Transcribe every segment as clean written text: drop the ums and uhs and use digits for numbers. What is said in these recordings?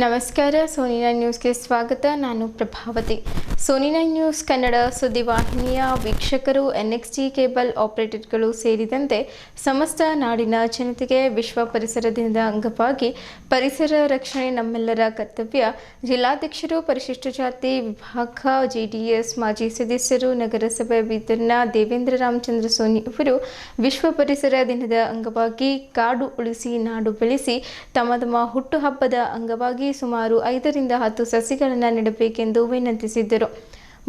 ನಮಸ್ಕಾರ ಸೋನಿ9 ನ್ಯೂಸ್ಗೆ ಸ್ವಾಗತ. ನಾನು ಪ್ರಭಾವತಿ. ಸೋನಿ9 ನ್ಯೂಸ್ ಕನ್ನಡ ಸುದ್ದಿವಾಹಿನಿಯ ವೀಕ್ಷಕರು, ಎನ್ಎಕ್ಸ್ಟಿ ಕೇಬಲ್ ಆಪರೇಟರ್ಗಳು ಸೇರಿದಂತೆ ಸಮಸ್ತ ನಾಡಿನ ಜನತೆಗೆ ವಿಶ್ವ ಪರಿಸರ ದಿನದ ಅಂಗವಾಗಿ ಪರಿಸರ ರಕ್ಷಣೆ ನಮ್ಮೆಲ್ಲರ ಕರ್ತವ್ಯ. ಜಿಲ್ಲಾಧ್ಯಕ್ಷರು, ಪರಿಶಿಷ್ಟ ಜಾತಿ ವಿಭಾಗ ಜೆಡಿಎಸ್ ಮಾಜಿ ಸದಸ್ಯರು, ನಗರಸಭೆ ಬೀದರ್ನ ದೇವೇಂದ್ರ ರಾಮಚಂದ್ರ ಸೋನಿ ಅವರು ವಿಶ್ವ ಪರಿಸರ ದಿನದ ಅಂಗವಾಗಿ ಕಾಡು ಉಳಿಸಿ ನಾಡು ಬೆಳೆಸಿ ತಮ್ಮ ಹುಟ್ಟುಹಬ್ಬದ ಅಂಗವಾಗಿ ಸುಮಾರು 5 ರಿಂದ 10 ಸಸಿಗಳನ್ನು ನೆಡಬೇಕೆಂದು ವಿನಂತಿಸಿದ್ದರು.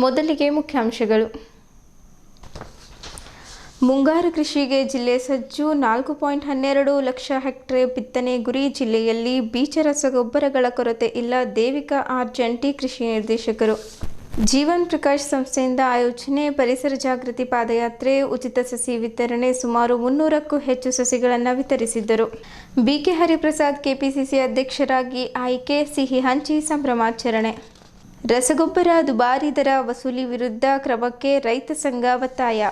ಮೊದಲಿಗೆ ಮುಖ್ಯಾಂಶಗಳು. ಮುಂಗಾರು ಕೃಷಿಗೆ ಜಿಲ್ಲೆ ಸಜ್ಜು. 4.12 ಲಕ್ಷ ಹೆಕ್ಟೇರ್ ಬಿತ್ತನೆ ಗುರಿ. ಜಿಲ್ಲೆಯಲ್ಲಿ ಬೀಜ ರಸಗೊಬ್ಬರಗಳ ಕೊರತೆ ಇಲ್ಲ. ದೇವಿಕಾ ಆರ್ ಜಂಟಿ ಕೃಷಿ ನಿರ್ದೇಶಕರು. ಜೀವನ್ ಪ್ರಕಾಶ್ ಸಂಸ್ಥೆಯಿಂದ ಆಯೋಜನೆ ಪರಿಸರ ಜಾಗೃತಿ ಪಾದಯಾತ್ರೆ. ಉಚಿತ ಸಸಿ ವಿತರಣೆ. ಸುಮಾರು 300ಕ್ಕೂ ಹೆಚ್ಚು ಸಸಿಗಳನ್ನು ವಿತರಿಸಿದ್ದರು. ಬಿಕೆ ಹರಿಪ್ರಸಾದ್ ಕೆಪಿಸಿಸಿ ಅಧ್ಯಕ್ಷರಾಗಿ ಆಯ್ಕೆ. ಸಿಹಿ ಹಂಚಿ ಸಂಭ್ರಮಾಚರಣೆ. ರಸಗೊಬ್ಬರ ದುಬಾರಿ ದರ ವಸೂಲಿ ವಿರುದ್ಧ ಕ್ರಮಕ್ಕೆ ರೈತ ಸಂಘ ಒತ್ತಾಯ.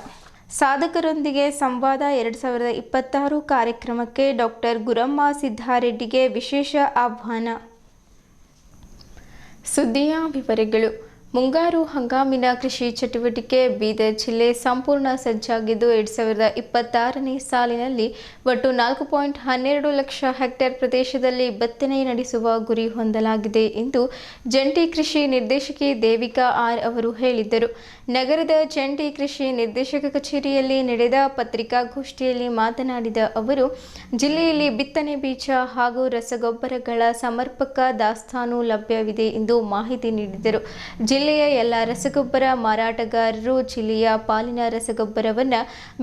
ಸಾಧಕರೊಂದಿಗೆ ಸಂವಾದ 2026 ಕಾರ್ಯಕ್ರಮಕ್ಕೆ ಡಾಕ್ಟರ್ ಗುರಮ್ಮ ಸಿದ್ದಾರೆಡ್ಡಿಗೆ ವಿಶೇಷ ಆಹ್ವಾನ. ಸುದ್ದಿಯ ವಿವರಗಳು. ಮುಂಗಾರು ಹಂಗಾಮಿನ ಕೃಷಿ ಚಟುವಟಿಕೆ. ಬೀದರ್ ಜಿಲ್ಲೆ ಸಂಪೂರ್ಣ ಸಜ್ಜಾಗಿದ್ದು 2026ನೇ ಸಾಲಿನಲ್ಲಿ ಒಟ್ಟು 4.12 ಲಕ್ಷ ಹೆಕ್ಟೇರ್ ಪ್ರದೇಶದಲ್ಲಿ ಬಿತ್ತನೆ ನಡೆಸುವ ಗುರಿ ಹೊಂದಲಾಗಿದೆ ಎಂದು ಜಂಟಿ ಕೃಷಿ ನಿರ್ದೇಶಕಿ ದೇವಿಕಾ ಆರ್ ಅವರು ಹೇಳಿದ್ದರು. ನಗರದ ಜಂಟಿ ಕೃಷಿ ನಿರ್ದೇಶಕ ಕಚೇರಿಯಲ್ಲಿ ನಡೆದ ಪತ್ರಿಕಾಗೋಷ್ಠಿಯಲ್ಲಿ ಮಾತನಾಡಿದ ಅವರು, ಜಿಲ್ಲೆಯಲ್ಲಿ ಬಿತ್ತನೆ ಬೀಜ ಹಾಗೂ ರಸಗೊಬ್ಬರಗಳ ಸಮರ್ಪಕ ದಾಸ್ತಾನು ಲಭ್ಯವಿದೆ ಎಂದು ಮಾಹಿತಿ ನೀಡಿದರು. ಜಿಲ್ಲೆಯ ಎಲ್ಲ ರಸಗೊಬ್ಬರ ಮಾರಾಟಗಾರರು ಜಿಲ್ಲೆಯ ಪಾಲಿನ ರಸಗೊಬ್ಬರವನ್ನು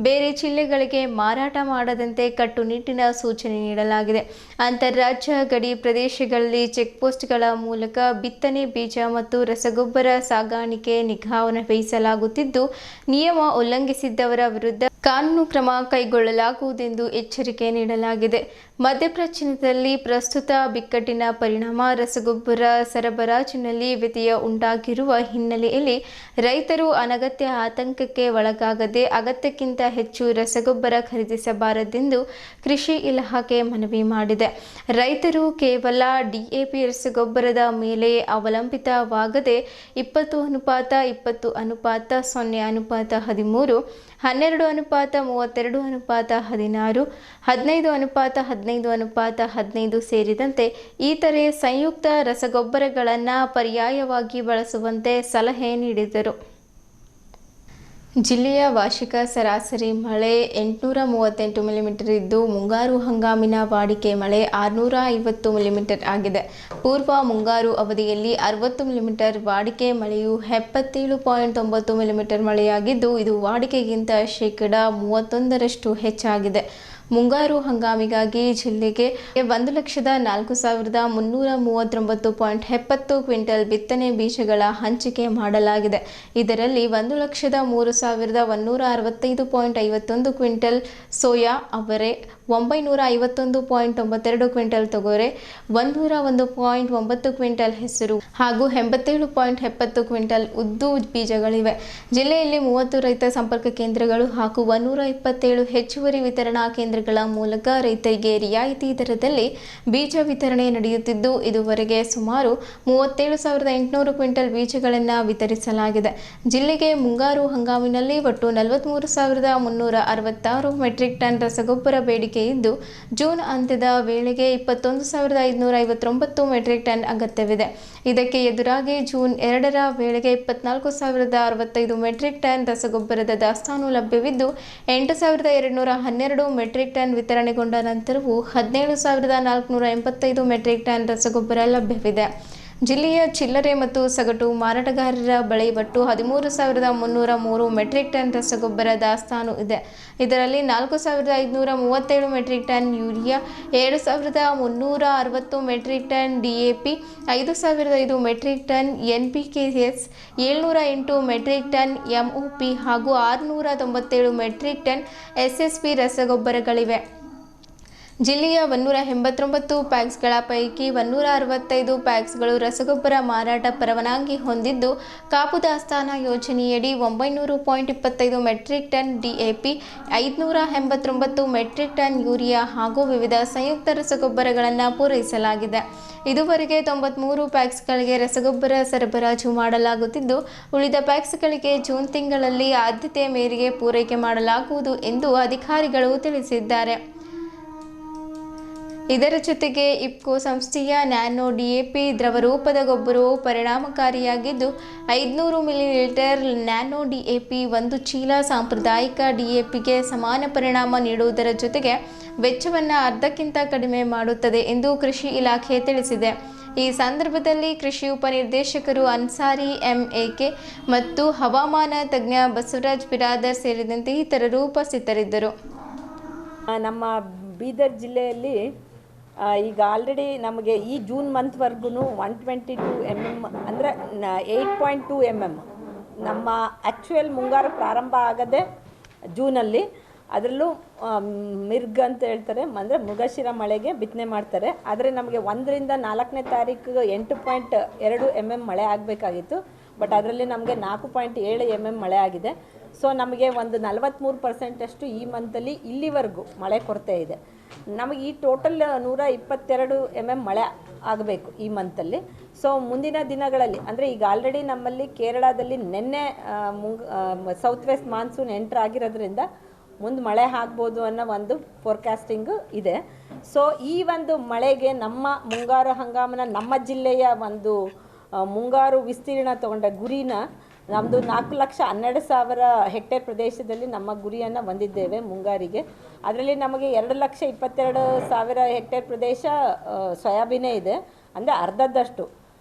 ಬೇರೆ ಜಿಲ್ಲೆಗಳಿಗೆ ಮಾರಾಟ ಮಾಡದಂತೆ ಕಟ್ಟುನಿಟ್ಟಿನ ಸೂಚನೆ ನೀಡಲಾಗಿದೆ. ಅಂತಾರಾಜ್ಯ ಗಡಿ ಪ್ರದೇಶಗಳಲ್ಲಿ ಚೆಕ್ಪೋಸ್ಟ್ಗಳ ಮೂಲಕ ಬಿತ್ತನೆ ಬೀಜ ಮತ್ತು ರಸಗೊಬ್ಬರ ಸಾಗಾಣಿಕೆ ನಿಗಾ ವಹಿಸಲಾಗುತ್ತಿದ್ದು, ನಿಯಮ ಉಲ್ಲಂಘಿಸಿದ್ದವರ ವಿರುದ್ಧ ಕಾನೂನು ಕ್ರಮ ಕೈಗೊಳ್ಳಲಾಗುವುದೆಂದು ಎಚ್ಚರಿಕೆ ನೀಡಲಾಗಿದೆ. ಮಧ್ಯಪ್ರಾಚ್ಯದಲ್ಲಿ ಪ್ರಸ್ತುತ ಬಿಕ್ಕಟ್ಟಿನ ಪರಿಣಾಮ ರಸಗೊಬ್ಬರ ಸರಬರಾಜಿನಲ್ಲಿ ವ್ಯತ್ಯಯ ಉಂಟಾಗಿರುವ ಹಿನ್ನೆಲೆಯಲ್ಲಿ ರೈತರು ಅನಗತ್ಯ ಆತಂಕಕ್ಕೆ ಒಳಗಾಗದೆ ಅಗತ್ಯಕ್ಕಿಂತ ಹೆಚ್ಚು ರಸಗೊಬ್ಬರ ಖರೀದಿಸಬಾರದೆಂದು ಕೃಷಿ ಇಲಾಖೆ ಮನವಿ ಮಾಡಿದೆ. ರೈತರು ಕೇವಲ ಡಿಎಪಿ ರಸಗೊಬ್ಬರದ ಮೇಲೆ ಅವಲಂಬಿತವಾಗದೆ 20:20, 20:0:13, 12:32:16, 15:15:15 ಸೇರಿದಂತೆ ಇತರೆ ಸಂಯುಕ್ತ ರಸಗೊಬ್ಬರಗಳನ್ನು ಪರ್ಯಾಯವಾಗಿ ಬಳಸುವಂತೆ ಸಲಹೆ ನೀಡಿದರು. ಜಿಲ್ಲೆಯ ವಾರ್ಷಿಕ ಸರಾಸರಿ ಮಳೆ 838 ಮಿಲಿಮೀಟರ್ ಇದ್ದು, ಮುಂಗಾರು ಹಂಗಾಮಿನ ವಾಡಿಕೆ ಮಳೆ 650 ಮಿಲಿಮೀಟರ್ ಆಗಿದೆ. ಪೂರ್ವ ಮುಂಗಾರು ಅವಧಿಯಲ್ಲಿ 60 ಮಿಲಿಮೀಟರ್ ವಾಡಿಕೆ ಮಳೆಯು 77.9 ಮಿಲಿಮೀಟರ್ ಮಳೆಯಾಗಿದ್ದು, ಇದು ವಾಡಿಕೆಗಿಂತ ಶೇಕಡಾ 31ರಷ್ಟು ಹೆಚ್ಚಾಗಿದೆ. ಮುಂಗಾರು ಹಂಗಾಮಿಗಾಗಿ ಜಿಲ್ಲೆಗೆ 1,04,339.70 ಕ್ವಿಂಟಲ್ ಬಿತ್ತನೆ ಬೀಜಗಳ ಹಂಚಿಕೆ ಮಾಡಲಾಗಿದೆ. ಇದರಲ್ಲಿ 1,03,165.51 ಕ್ವಿಂಟಲ್ ಸೋಯಾ, ಅವರೆ, 951.92 ಕ್ವಿಂಟಲ್ ತೊಗರೆ, 101.9 ಕ್ವಿಂಟಲ್ ಹೆಸರು ಹಾಗೂ 87.70 ಕ್ವಿಂಟಲ್ ಉದ್ದು ಬೀಜಗಳಿವೆ. ಜಿಲ್ಲೆಯಲ್ಲಿ 30 ರೈತ ಸಂಪರ್ಕ ಕೇಂದ್ರಗಳು ಹಾಗೂ 127 ಹೆಚ್ಚುವರಿ ವಿತರಣಾ ಕೇಂದ್ರಗಳ ಮೂಲಕ ರೈತರಿಗೆ ರಿಯಾಯಿತಿ ದರದಲ್ಲಿ ಬೀಜ ವಿತರಣೆ ನಡೆಯುತ್ತಿದ್ದು, ಇದುವರೆಗೆ ಸುಮಾರು 37,800 ಕ್ವಿಂಟಲ್ ಬೀಜಗಳನ್ನು ವಿತರಿಸಲಾಗಿದೆ. ಜಿಲ್ಲೆಗೆ ಮುಂಗಾರು ಹಂಗಾಮಿನಲ್ಲಿ ಒಟ್ಟು 43,366 ಮೆಟ್ರಿಕ್ ಟನ್ ರಸಗೊಬ್ಬರ ಬೇಡಿಕೆ ಇದ್ದು, ಜೂನ್ ಅಂತ್ಯದ ವೇಳೆಗೆ 21,559 ಮೆಟ್ರಿಕ್ ಟನ್ ಅಗತ್ಯವಿದೆ. ಇದಕ್ಕೆ ಎದುರಾಗಿ ಜೂನ್ 2ರ ವೇಳೆಗೆ 24,065 ಮೆಟ್ರಿಕ್ ಟನ್ ರಸಗೊಬ್ಬರದ ದಾಸ್ತಾನು ಲಭ್ಯವಿದ್ದು, 8,212 ಮೆಟ್ರಿಕ್ ಟನ್ ವಿತರಣೆಗೊಂಡ ನಂತರವೂ 17,485 ಮೆಟ್ರಿಕ್ ಟನ್ ರಸಗೊಬ್ಬರ ಲಭ್ಯವಿದೆ. ಜಿಲ್ಲೆಯ ಚಿಲ್ಲರೆ ಮತ್ತು ಸಗಟು ಮಾರಾಟಗಾರರ ಬಳಿ ಒಟ್ಟು 13,303 ಮೆಟ್ರಿಕ್ ಟನ್ ರಸಗೊಬ್ಬರ ದಾಸ್ತಾನು ಇದೆ. ಇದರಲ್ಲಿ 4,537 metric ton urea, 7,360 metric ton DAP, 5,005 metric ton NPKS, 708 metric ton MOP ಹಾಗೂ 697 ಮೆಟ್ರಿಕ್ ಟನ್ ಎಸ್ಎಸ್ಪಿ ರಸಗೊಬ್ಬರಗಳಿವೆ. ಜಿಲ್ಲೆಯ 189 ಪ್ಯಾಕ್ಸ್ಗಳ ಪೈಕಿ 165 ಪ್ಯಾಕ್ಸ್ಗಳು ರಸಗೊಬ್ಬರ ಮಾರಾಟ ಪರವಾನಗಿ ಹೊಂದಿದ್ದು, ಕಾಪು ದಾಸ್ತಾನು ಯೋಜನೆಯಡಿ 900.25 metric ton DAP, 589 metric ton urea ಹಾಗೂ ವಿವಿಧ ಸಂಯುಕ್ತ ರಸಗೊಬ್ಬರಗಳನ್ನು ಪೂರೈಸಲಾಗಿದೆ. ಇದುವರೆಗೆ 93 ಪ್ಯಾಕ್ಸ್ಗಳಿಗೆ ರಸಗೊಬ್ಬರ ಸರಬರಾಜು ಮಾಡಲಾಗುತ್ತಿದ್ದು, ಉಳಿದ ಪ್ಯಾಕ್ಸ್ಗಳಿಗೆ ಜೂನ್ ತಿಂಗಳಲ್ಲಿ ಆದ್ಯತೆ ಮೇರೆಗೆ ಪೂರೈಕೆ ಮಾಡಲಾಗುವುದು ಎಂದು ಅಧಿಕಾರಿಗಳು ತಿಳಿಸಿದ್ದಾರೆ. ಇದರ ಜೊತೆಗೆ ಇಫ್ಕೋ ಸಂಸ್ಥೆಯ ನ್ಯಾನೋ ಡಿಎಪಿ ದ್ರವರೂಪದ ಗೊಬ್ಬರವು ಪರಿಣಾಮಕಾರಿಯಾಗಿದ್ದು, 500 ಮಿಲಿಲೀಟರ್ ನ್ಯಾನೋ ಡಿಎಪಿ 1 ಚೀಲ ಸಾಂಪ್ರದಾಯಿಕ ಡಿಎಪಿಗೆ ಸಮಾನ ಪರಿಣಾಮ ನೀಡುವುದರ ಜೊತೆಗೆ ವೆಚ್ಚವನ್ನು ಅರ್ಧಕ್ಕಿಂತ ಕಡಿಮೆ ಮಾಡುತ್ತದೆ ಎಂದು ಕೃಷಿ ಇಲಾಖೆ ತಿಳಿಸಿದೆ. ಈ ಸಂದರ್ಭದಲ್ಲಿ ಕೃಷಿ ಉಪನಿರ್ದೇಶಕರು ಅನ್ಸಾರಿ ಎಂಎಕೆ ಮತ್ತು ಹವಾಮಾನ ತಜ್ಞ ಬಸವರಾಜ್ ಬಿರಾದರ್ ಸೇರಿದಂತೆ ಇತರರು ಉಪಸ್ಥಿತರಿದ್ದರು. ನಮ್ಮ ಬೀದರ್ ಜಿಲ್ಲೆಯಲ್ಲಿ ಈಗ ಆಲ್ರೆಡಿ ನಮಗೆ ಈ ಜೂನ್ ಮಂತ್ವರೆಗೂ 122 mm ಅಂದರೆ 8.2 mm ನಮ್ಮ ಆ್ಯಕ್ಚುಯಲ್ ಮುಂಗಾರು ಪ್ರಾರಂಭ ಆಗದೆ ಜೂನಲ್ಲಿ. ಅದರಲ್ಲೂ ಮಿರ್ಗ್ ಅಂತ ಹೇಳ್ತಾರೆ, ಅಂದರೆ ಮೃಗಶಿರ ಮಳೆಗೆ ಬಿತ್ತನೆ ಮಾಡ್ತಾರೆ. ಆದರೆ ನಮಗೆ 1ರಿಂದ 4ನೇ ತಾರೀಕು 8.2 mm ಮಳೆ ಆಗಬೇಕಾಗಿತ್ತು. ಬಟ್ ಅದರಲ್ಲಿ ನಮಗೆ 4.7 mm ಮಳೆ ಆಗಿದೆ. ಸೊ ನಮಗೆ ಒಂದು 43% ಈ ಮಂತಲ್ಲಿ ಇಲ್ಲಿವರೆಗೂ ಮಳೆ ಕೊರತೆ ಇದೆ. ನಮಗೆ ಈ ಟೋಟಲ್ 122 mm ಮಳೆ ಆಗಬೇಕು ಈ ಮಂತಲ್ಲಿ. ಸೊ ಮುಂದಿನ ದಿನಗಳಲ್ಲಿ ಅಂದರೆ ಈಗ ಆಲ್ರೆಡಿ ನಮ್ಮಲ್ಲಿ ಕೇರಳದಲ್ಲಿ ನಿನ್ನೆ ಸೌತ್ ವೆಸ್ಟ್ ಮಾನ್ಸೂನ್ ಎಂಟ್ರ್ ಆಗಿರೋದ್ರಿಂದ ಮುಂದೆ ಮಳೆ ಆಗ್ಬೋದು ಅನ್ನೋ ಒಂದು ಫೋರ್ಕಾಸ್ಟಿಂಗು ಇದೆ. ಸೊ ಈ ಒಂದು ಮಳೆಗೆ ನಮ್ಮ ಮುಂಗಾರು ಹಂಗಾಮನ ನಮ್ಮ ಜಿಲ್ಲೆಯ ಒಂದು ಮುಂಗಾರು ವಿಸ್ತೀರ್ಣ ತಗೊಂಡ ಗುರಿನ ನಮ್ಮದು 4,12,000 ಹೆಕ್ಟೇರ್ ಪ್ರದೇಶದಲ್ಲಿ ನಮ್ಮ ಗುರಿಯನ್ನು ಹೊಂದಿದ್ದೇವೆ ಮುಂಗಾರಿಗೆ. ಅದರಲ್ಲಿ ನಮಗೆ 2,22,000 ಹೆಕ್ಟೇರ್ ಪ್ರದೇಶ ಸೋಯಾಬೀನೇ ಇದೆ, ಅಂದರೆ ಅರ್ಧದಷ್ಟು.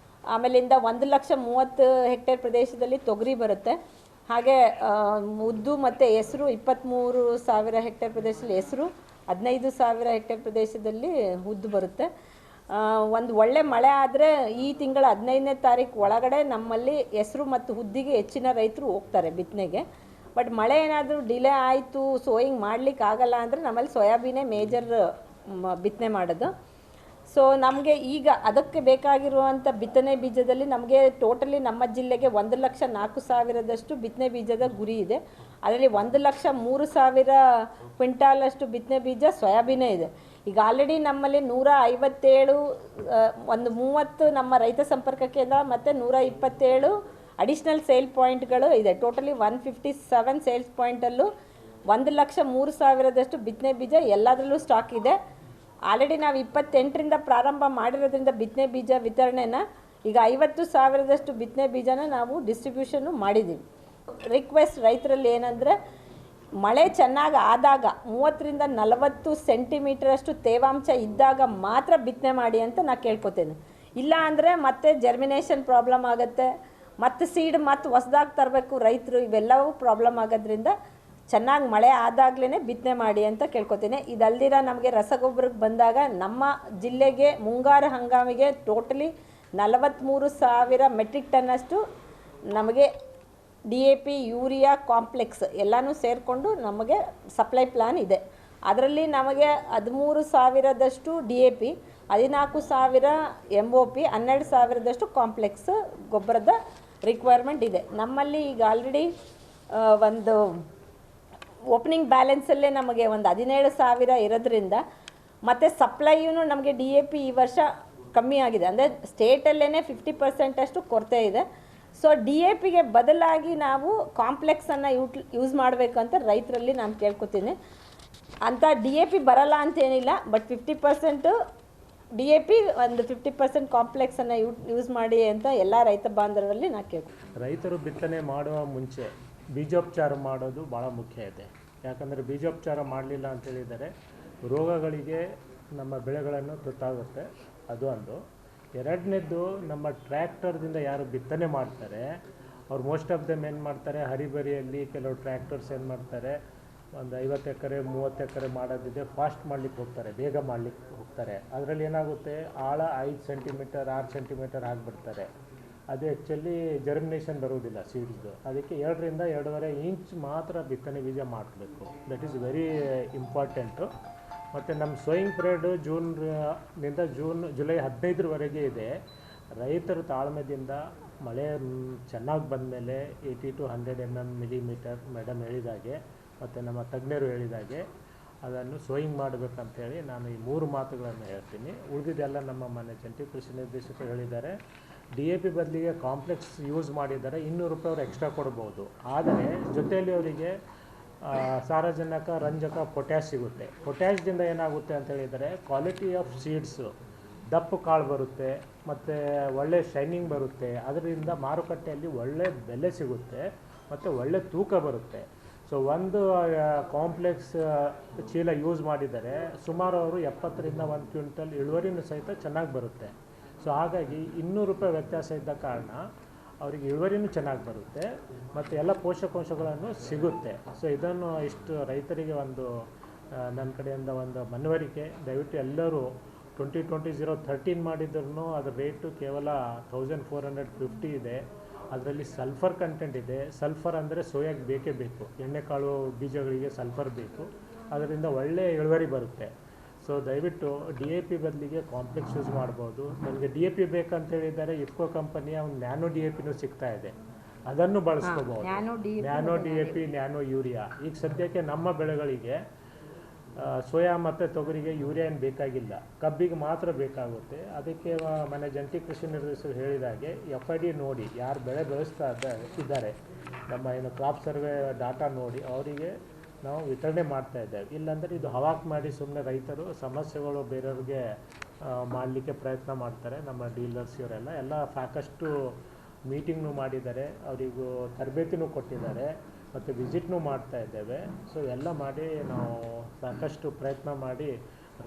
ಆಮೇಲಿಂದ 1,30,000 ಹೆಕ್ಟೇರ್ ಪ್ರದೇಶದಲ್ಲಿ ತೊಗರಿ ಬರುತ್ತೆ. ಹಾಗೆ ಉದ್ದು ಮತ್ತು ಹೆಸರು 23,000 ಹೆಕ್ಟೇರ್ ಪ್ರದೇಶದಲ್ಲಿ ಹೆಸರು, 15,000 ಹೆಕ್ಟೇರ್ ಪ್ರದೇಶದಲ್ಲಿ ಉದ್ದು ಬರುತ್ತೆ. ಒಂದು ಒಳ್ಳೆ ಮಳೆ ಆದರೆ ಈ ತಿಂಗಳ 15ನೇ ತಾರೀಕು ಒಳಗಡೆ ನಮ್ಮಲ್ಲಿ ಹೆಸರು ಮತ್ತು ಉದ್ದಿಗೆ ಹೆಚ್ಚಿನ ರೈತರು ಹೋಗ್ತಾರೆ ಬಿತ್ತನೆಗೆ. ಬಟ್ ಮಳೆ ಏನಾದರೂ ಡಿಲೇ ಆಯಿತು, ಸೋಯಿಂಗ್ ಮಾಡಲಿಕ್ಕೆ ಆಗಲ್ಲ ಅಂದರೆ ನಮ್ಮಲ್ಲಿ ಸೋಯಾಬೀನೇ ಮೇಜರ್ ಬಿತ್ತನೆ ಮಾಡೋದು. ಸೊ ನಮಗೆ ಈಗ ಅದಕ್ಕೆ ಬೇಕಾಗಿರುವಂಥ ಬಿತ್ತನೆ ಬೀಜದಲ್ಲಿ ನಮಗೆ ಟೋಟಲಿ ನಮ್ಮ ಜಿಲ್ಲೆಗೆ 1,04,000 ಬಿತ್ತನೆ ಬೀಜದ ಗುರಿ ಇದೆ. ಅದರಲ್ಲಿ 1,03,000 ಕ್ವಿಂಟಾಲಷ್ಟು ಬಿತ್ತನೆ ಬೀಜ ಸೋಯಾಬೀನೇ ಇದೆ. ಈಗ ಆಲ್ರೆಡಿ ನಮ್ಮಲ್ಲಿ 157 ಒಂದು 30 ನಮ್ಮ ರೈತ ಸಂಪರ್ಕ ಕೇಂದ್ರ ಮತ್ತು 127 ಅಡಿಷ್ನಲ್ ಸೇಲ್ ಪಾಯಿಂಟ್ಗಳು ಇದೆ. ಟೋಟಲಿ 157 ಸೇಲ್ಸ್ ಪಾಯಿಂಟಲ್ಲೂ 1,03,000 ಬಿತ್ತನೆ ಬೀಜ ಎಲ್ಲದರಲ್ಲೂ ಸ್ಟಾಕ್ ಇದೆ. ಆಲ್ರೆಡಿ ನಾವು 28ರಿಂದ ಪ್ರಾರಂಭ ಮಾಡಿರೋದ್ರಿಂದ ಬಿತ್ತನೆ ಬೀಜ ವಿತರಣೆನ ಈಗ 50,000 ಬಿತ್ತನೆ ಬೀಜನ ನಾವು ಡಿಸ್ಟ್ರಿಬ್ಯೂಷನ್ನು ಮಾಡಿದ್ದೀವಿ. ರಿಕ್ವೆಸ್ಟ್ ರೈತರಲ್ಲಿ ಏನಂದರೆ, ಮಳೆ ಚೆನ್ನಾಗಿ ಆದಾಗ 30ರಿಂದ 40 ಸೆಂಟಿಮೀಟರಷ್ಟು ತೇವಾಂಶ ಇದ್ದಾಗ ಮಾತ್ರ ಬಿತ್ತನೆ ಮಾಡಿ ಅಂತ ನಾನು ಕೇಳ್ಕೊತೇನೆ. ಇಲ್ಲ ಅಂದರೆ ಮತ್ತೆ ಜರ್ಮಿನೇಷನ್ ಪ್ರಾಬ್ಲಮ್ ಆಗುತ್ತೆ, ಮತ್ತು ಸೀಡ್ ಮತ್ತು ಹೊಸದಾಗಿ ತರಬೇಕು ರೈತರು, ಇವೆಲ್ಲವೂ ಪ್ರಾಬ್ಲಮ್ ಆಗೋದ್ರಿಂದ ಚೆನ್ನಾಗಿ ಮಳೆ ಆದಾಗಲೇ ಬಿತ್ತನೆ ಮಾಡಿ ಅಂತ ಕೇಳ್ಕೊತೀನಿ. ಇದಲ್ದಿರ ನಮಗೆ ರಸಗೊಬ್ಬರಕ್ಕೆ ಬಂದಾಗ ನಮ್ಮ ಜಿಲ್ಲೆಗೆ ಮುಂಗಾರು ಹಂಗಾಮಿಗೆ ಟೋಟಲಿ 43,000 ಮೆಟ್ರಿಕ್ ಟನ್ನಷ್ಟು ನಮಗೆ ಡಿಎಪಿ, ಯೂರಿಯಾ, ಕಾಂಪ್ಲೆಕ್ಸ್ ಎಲ್ಲನೂ ಸೇರಿಕೊಂಡು ನಮಗೆ ಸಪ್ಲೈ ಪ್ಲ್ಯಾನ್ ಇದೆ. ಅದರಲ್ಲಿ ನಮಗೆ 13,000 ಡಿಎಪಿ, 14,000 MOP, 12,000 ಕಾಂಪ್ಲೆಕ್ಸ್ ಗೊಬ್ಬರದ ರಿಕ್ವೈರ್ಮೆಂಟ್ ಇದೆ. ನಮ್ಮಲ್ಲಿ ಈಗ ಆಲ್ರೆಡಿ ಒಂದು ಓಪನಿಂಗ್ ಬ್ಯಾಲೆನ್ಸಲ್ಲೇ ನಮಗೆ ಒಂದು 17,000 ಇರೋದ್ರಿಂದ, ಮತ್ತು ಸಪ್ಲೈಯೂ ನಮಗೆ ಡಿಎಪಿ ಈ ವರ್ಷ ಕಮ್ಮಿ ಆಗಿದೆ. ಅಂದರೆ ಸ್ಟೇಟಲ್ಲೇ 50% ಕೊರತೆ ಇದೆ. ಸೊ ಡಿಎಪಿಗೆ ಬದಲಾಗಿ ನಾವು ಕಾಂಪ್ಲೆಕ್ಸನ್ನು ಯೂಸ್ ಮಾಡಬೇಕು ಅಂತ ರೈತರಲ್ಲಿ ನಾನು ಕೇಳ್ಕೊತೀನಿ. ಅಂಥ ಡಿಎಪಿ ಬರಲ್ಲ ಅಂತೇನಿಲ್ಲ, ಬಟ್ 50% ಡಿಎಪಿ ಒಂದು 50% ಕಾಂಪ್ಲೆಕ್ಸನ್ನು ಯೂಸ್ ಮಾಡಿ ಅಂತ ಎಲ್ಲ ರೈತ ಬಾಂಧವರಲ್ಲಿ ನಾನು ಕೇಳ್ಕೊತೀನಿ. ರೈತರು ಬಿತ್ತನೆ ಮಾಡುವ ಮುಂಚೆ ಬೀಜೋಪಚಾರ ಮಾಡೋದು ಭಾಳ ಮುಖ್ಯ ಇದೆ. ಯಾಕಂದರೆ ಬೀಜೋಪಚಾರ ಮಾಡಲಿಲ್ಲ ಅಂತೇಳಿದರೆ ರೋಗಗಳಿಗೆ ನಮ್ಮ ಬೆಳೆಗಳನ್ನು ತುತ್ತಾಗುತ್ತೆ, ಅದು ಒಂದು. ಎರಡನೇದ್ದು, ನಮ್ಮ ಟ್ರ್ಯಾಕ್ಟರ್ದಿಂದ ಯಾರು ಬಿತ್ತನೆ ಮಾಡ್ತಾರೆ ಅವ್ರು ಮೋಸ್ಟ್ ಆಫ್ ದೆಮ್ ಏನು ಮಾಡ್ತಾರೆ, ಹರಿಬರಿಯಲ್ಲಿ ಕೆಲವು ಟ್ರ್ಯಾಕ್ಟರ್ಸ್ ಏನು ಮಾಡ್ತಾರೆ, ಒಂದು 50 ಎಕರೆ 30 ಎಕರೆ ಮಾಡೋದಿದೆ, ಫಾಸ್ಟ್ ಮಾಡಲಿಕ್ಕೆ ಹೋಗ್ತಾರೆ, ಬೇಗ ಮಾಡಲಿಕ್ಕೆ ಹೋಗ್ತಾರೆ. ಅದರಲ್ಲಿ ಏನಾಗುತ್ತೆ, ಆಳ 5 ಸೆಂಟಿಮೀಟರ್ 6 ಸೆಂಟಿಮೀಟರ್ ಆಗಿಬಿಡ್ತಾರೆ. ಅದು ಆ್ಯಕ್ಚುಲಿ ಜರ್ಮಿನೇಷನ್ ಬರುವುದಿಲ್ಲ ಸೀಡ್ಸ್ದು. ಅದಕ್ಕೆ 2ರಿಂದ 2.5 ಇಂಚ್ ಮಾತ್ರ ಬಿತ್ತನೆ ಬೀಜ ಮಾಡಬೇಕು. That is very important. ಮತ್ತು ನಮ್ಮ ಸೋಯಿಂಗ್ ಪೀರಿಯಡು ಜೂನ್ನಿಂದ ಜುಲೈ 15ರವರೆಗೆ ಇದೆ. ರೈತರು ತಾಳ್ಮೆದಿಂದ ಮಳೆ ಚೆನ್ನಾಗಿ ಬಂದಮೇಲೆ 80 to 100 ಮಿಲಿಮೀಟರ್ ಮೇಡಮ್ ಹೇಳಿದಾಗೆ ಮತ್ತು ನಮ್ಮ ತಜ್ಞರು ಹೇಳಿದಾಗೆ ಅದನ್ನು ಸೋಯಿಂಗ್ ಮಾಡಬೇಕಂತೇಳಿ ನಾನು ಈ 3 ಮಾತುಗಳನ್ನು ಹೇಳ್ತೀನಿ. ಉಳಿದಿದ್ದೆಲ್ಲ ನಮ್ಮ ಮನೆ ಜಂಟಿ ಕೃಷಿ ನಿರ್ದೇಶಕರು ಹೇಳಿದ್ದಾರೆ. DAP ಬದಲಿಗೆ ಕಾಂಪ್ಲೆಕ್ಸ್ ಯೂಸ್ ಮಾಡಿದ್ದಾರೆ, 200 ರೂಪಾಯಿ ಅವ್ರು ಎಕ್ಸ್ಟ್ರಾ ಕೊಡ್ಬೋದು. ಆದರೆ ಜೊತೆಯಲ್ಲಿ ಅವರಿಗೆ ಸಾರಜನಕ, ರಂಜಕ, ಪೊಟ್ಯಾಶ್ ಸಿಗುತ್ತೆ. ಪೊಟ್ಯಾಶ್ದಿಂದ ಏನಾಗುತ್ತೆ ಅಂತ ಹೇಳಿದರೆ ಕ್ವಾಲಿಟಿ ಆಫ್ ಸೀಡ್ಸು ದಪ್ಪು ಕಾಳು ಬರುತ್ತೆ ಮತ್ತು ಒಳ್ಳೆ ಶೈನಿಂಗ್ ಬರುತ್ತೆ. ಅದರಿಂದ ಮಾರುಕಟ್ಟೆಯಲ್ಲಿ ಒಳ್ಳೆ ಬೆಲೆ ಸಿಗುತ್ತೆ ಮತ್ತು ಒಳ್ಳೆ ತೂಕ ಬರುತ್ತೆ. ಸೊ ಒಂದು ಕಾಂಪ್ಲೆಕ್ಸ್ ಚೀಲ ಯೂಸ್ ಮಾಡಿದರೆ ಸುಮಾರು ಅವರು 70ರಿಂದ 1 ಕ್ವಿಂಟಲ್ ಇಳುವರಿನೂ ಸಹಿತ ಚೆನ್ನಾಗಿ ಬರುತ್ತೆ. ಸೊ ಹಾಗಾಗಿ 200 ರೂಪಾಯಿ ವ್ಯತ್ಯಾಸ ಇದ್ದ ಕಾರಣ ಅವರಿಗೆ ಇಳುವರಿನೂ ಚೆನ್ನಾಗಿ ಬರುತ್ತೆ ಮತ್ತು ಎಲ್ಲ ಪೋಷಕಾಂಶಗಳನ್ನು ಸಿಗುತ್ತೆ. ಸೊ ಇದನ್ನು ಇಷ್ಟು ರೈತರಿಗೆ ಒಂದು ನನ್ನ ಕಡೆಯಿಂದ ಒಂದು ಮನವರಿಕೆ. ದಯವಿಟ್ಟು ಎಲ್ಲರೂ 2020-013 ಮಾಡಿದ್ರೂ ಅದರ ರೇಟು ಕೇವಲ 1450 ಇದೆ. ಅದರಲ್ಲಿ ಸಲ್ಫರ್ ಕಂಟೆಂಟ್ ಇದೆ. ಸಲ್ಫರ್ ಅಂದರೆ ಸೋಯಾಗೆ ಬೇಕೇ ಬೇಕು, ಎಣ್ಣೆಕಾಳು ಬೀಜಗಳಿಗೆ ಸಲ್ಫರ್ ಬೇಕು. ಅದರಿಂದ ಒಳ್ಳೆಯ ಇಳುವರಿ ಬರುತ್ತೆ. ಸೊ ದಯವಿಟ್ಟು DAP ಬದಲಿಗೆ ಕಾಂಪ್ಲೆಕ್ಸ್ ಯೂಸ್ ಮಾಡ್ಬೋದು. ನನಗೆ DAP ಬೇಕಂತೇಳಿದರೆ ಇಫ್ಕೋ ಕಂಪನಿಯ ಒಂದು ನ್ಯಾನೋ DAPನೂ ಸಿಗ್ತಾ ಇದೆ, ಅದನ್ನು ಬಳಸ್ಕೋಬೋದು. Nano DAP, nano urea. ಈಗ ಸದ್ಯಕ್ಕೆ ನಮ್ಮ ಬೆಳೆಗಳಿಗೆ ಸೋಯಾ ಮತ್ತು ತೊಗರಿಗೆ ಯೂರಿಯಾ ಏನು ಬೇಕಾಗಿಲ್ಲ, ಕಬ್ಬಿಗೆ ಮಾತ್ರ ಬೇಕಾಗುತ್ತೆ. ಅದಕ್ಕೆ ಮನೆ ಜಂಟಿ ಕೃಷಿ ನಿರ್ದೇಶಕರು ಹೇಳಿದಾಗೆ FID ನೋಡಿ ಯಾರು ಬೆಳೆ ಬೆಳೆಸ್ತಾ ಇದ್ದಾರೆ, ನಮ್ಮ ಏನು ಕ್ರಾಪ್ ಸರ್ವೆ ಡಾಟಾ ನೋಡಿ ಅವರಿಗೆ ನಾವು ವಿತರಣೆ ಮಾಡ್ತಾ ಇದ್ದೇವೆ. ಇಲ್ಲಾಂದರೆ ಇದು ಹವಾಕ್ ಮಾಡಿ ಸುಮ್ಮನೆ ರೈತರು ಸಮಸ್ಯೆಗಳು ಬೇರೆಯವ್ರಿಗೆ ಮಾಡಲಿಕ್ಕೆ ಪ್ರಯತ್ನ ಮಾಡ್ತಾರೆ. ನಮ್ಮ ಡೀಲರ್ಸ್ ಇವರೆಲ್ಲ ಸಾಕಷ್ಟು ಮೀಟಿಂಗ್ನೂ ಮಾಡಿದ್ದಾರೆ, ಅವರಿಗೂ ತರಬೇತಿನೂ ಕೊಟ್ಟಿದ್ದಾರೆ ಮತ್ತು ವಿಸಿಟ್ನೂ ಮಾಡ್ತಾ ಇದ್ದೇವೆ. ಸೊ ಎಲ್ಲ ಮಾಡಿ ನಾವು ಸಾಕಷ್ಟು ಪ್ರಯತ್ನ ಮಾಡಿ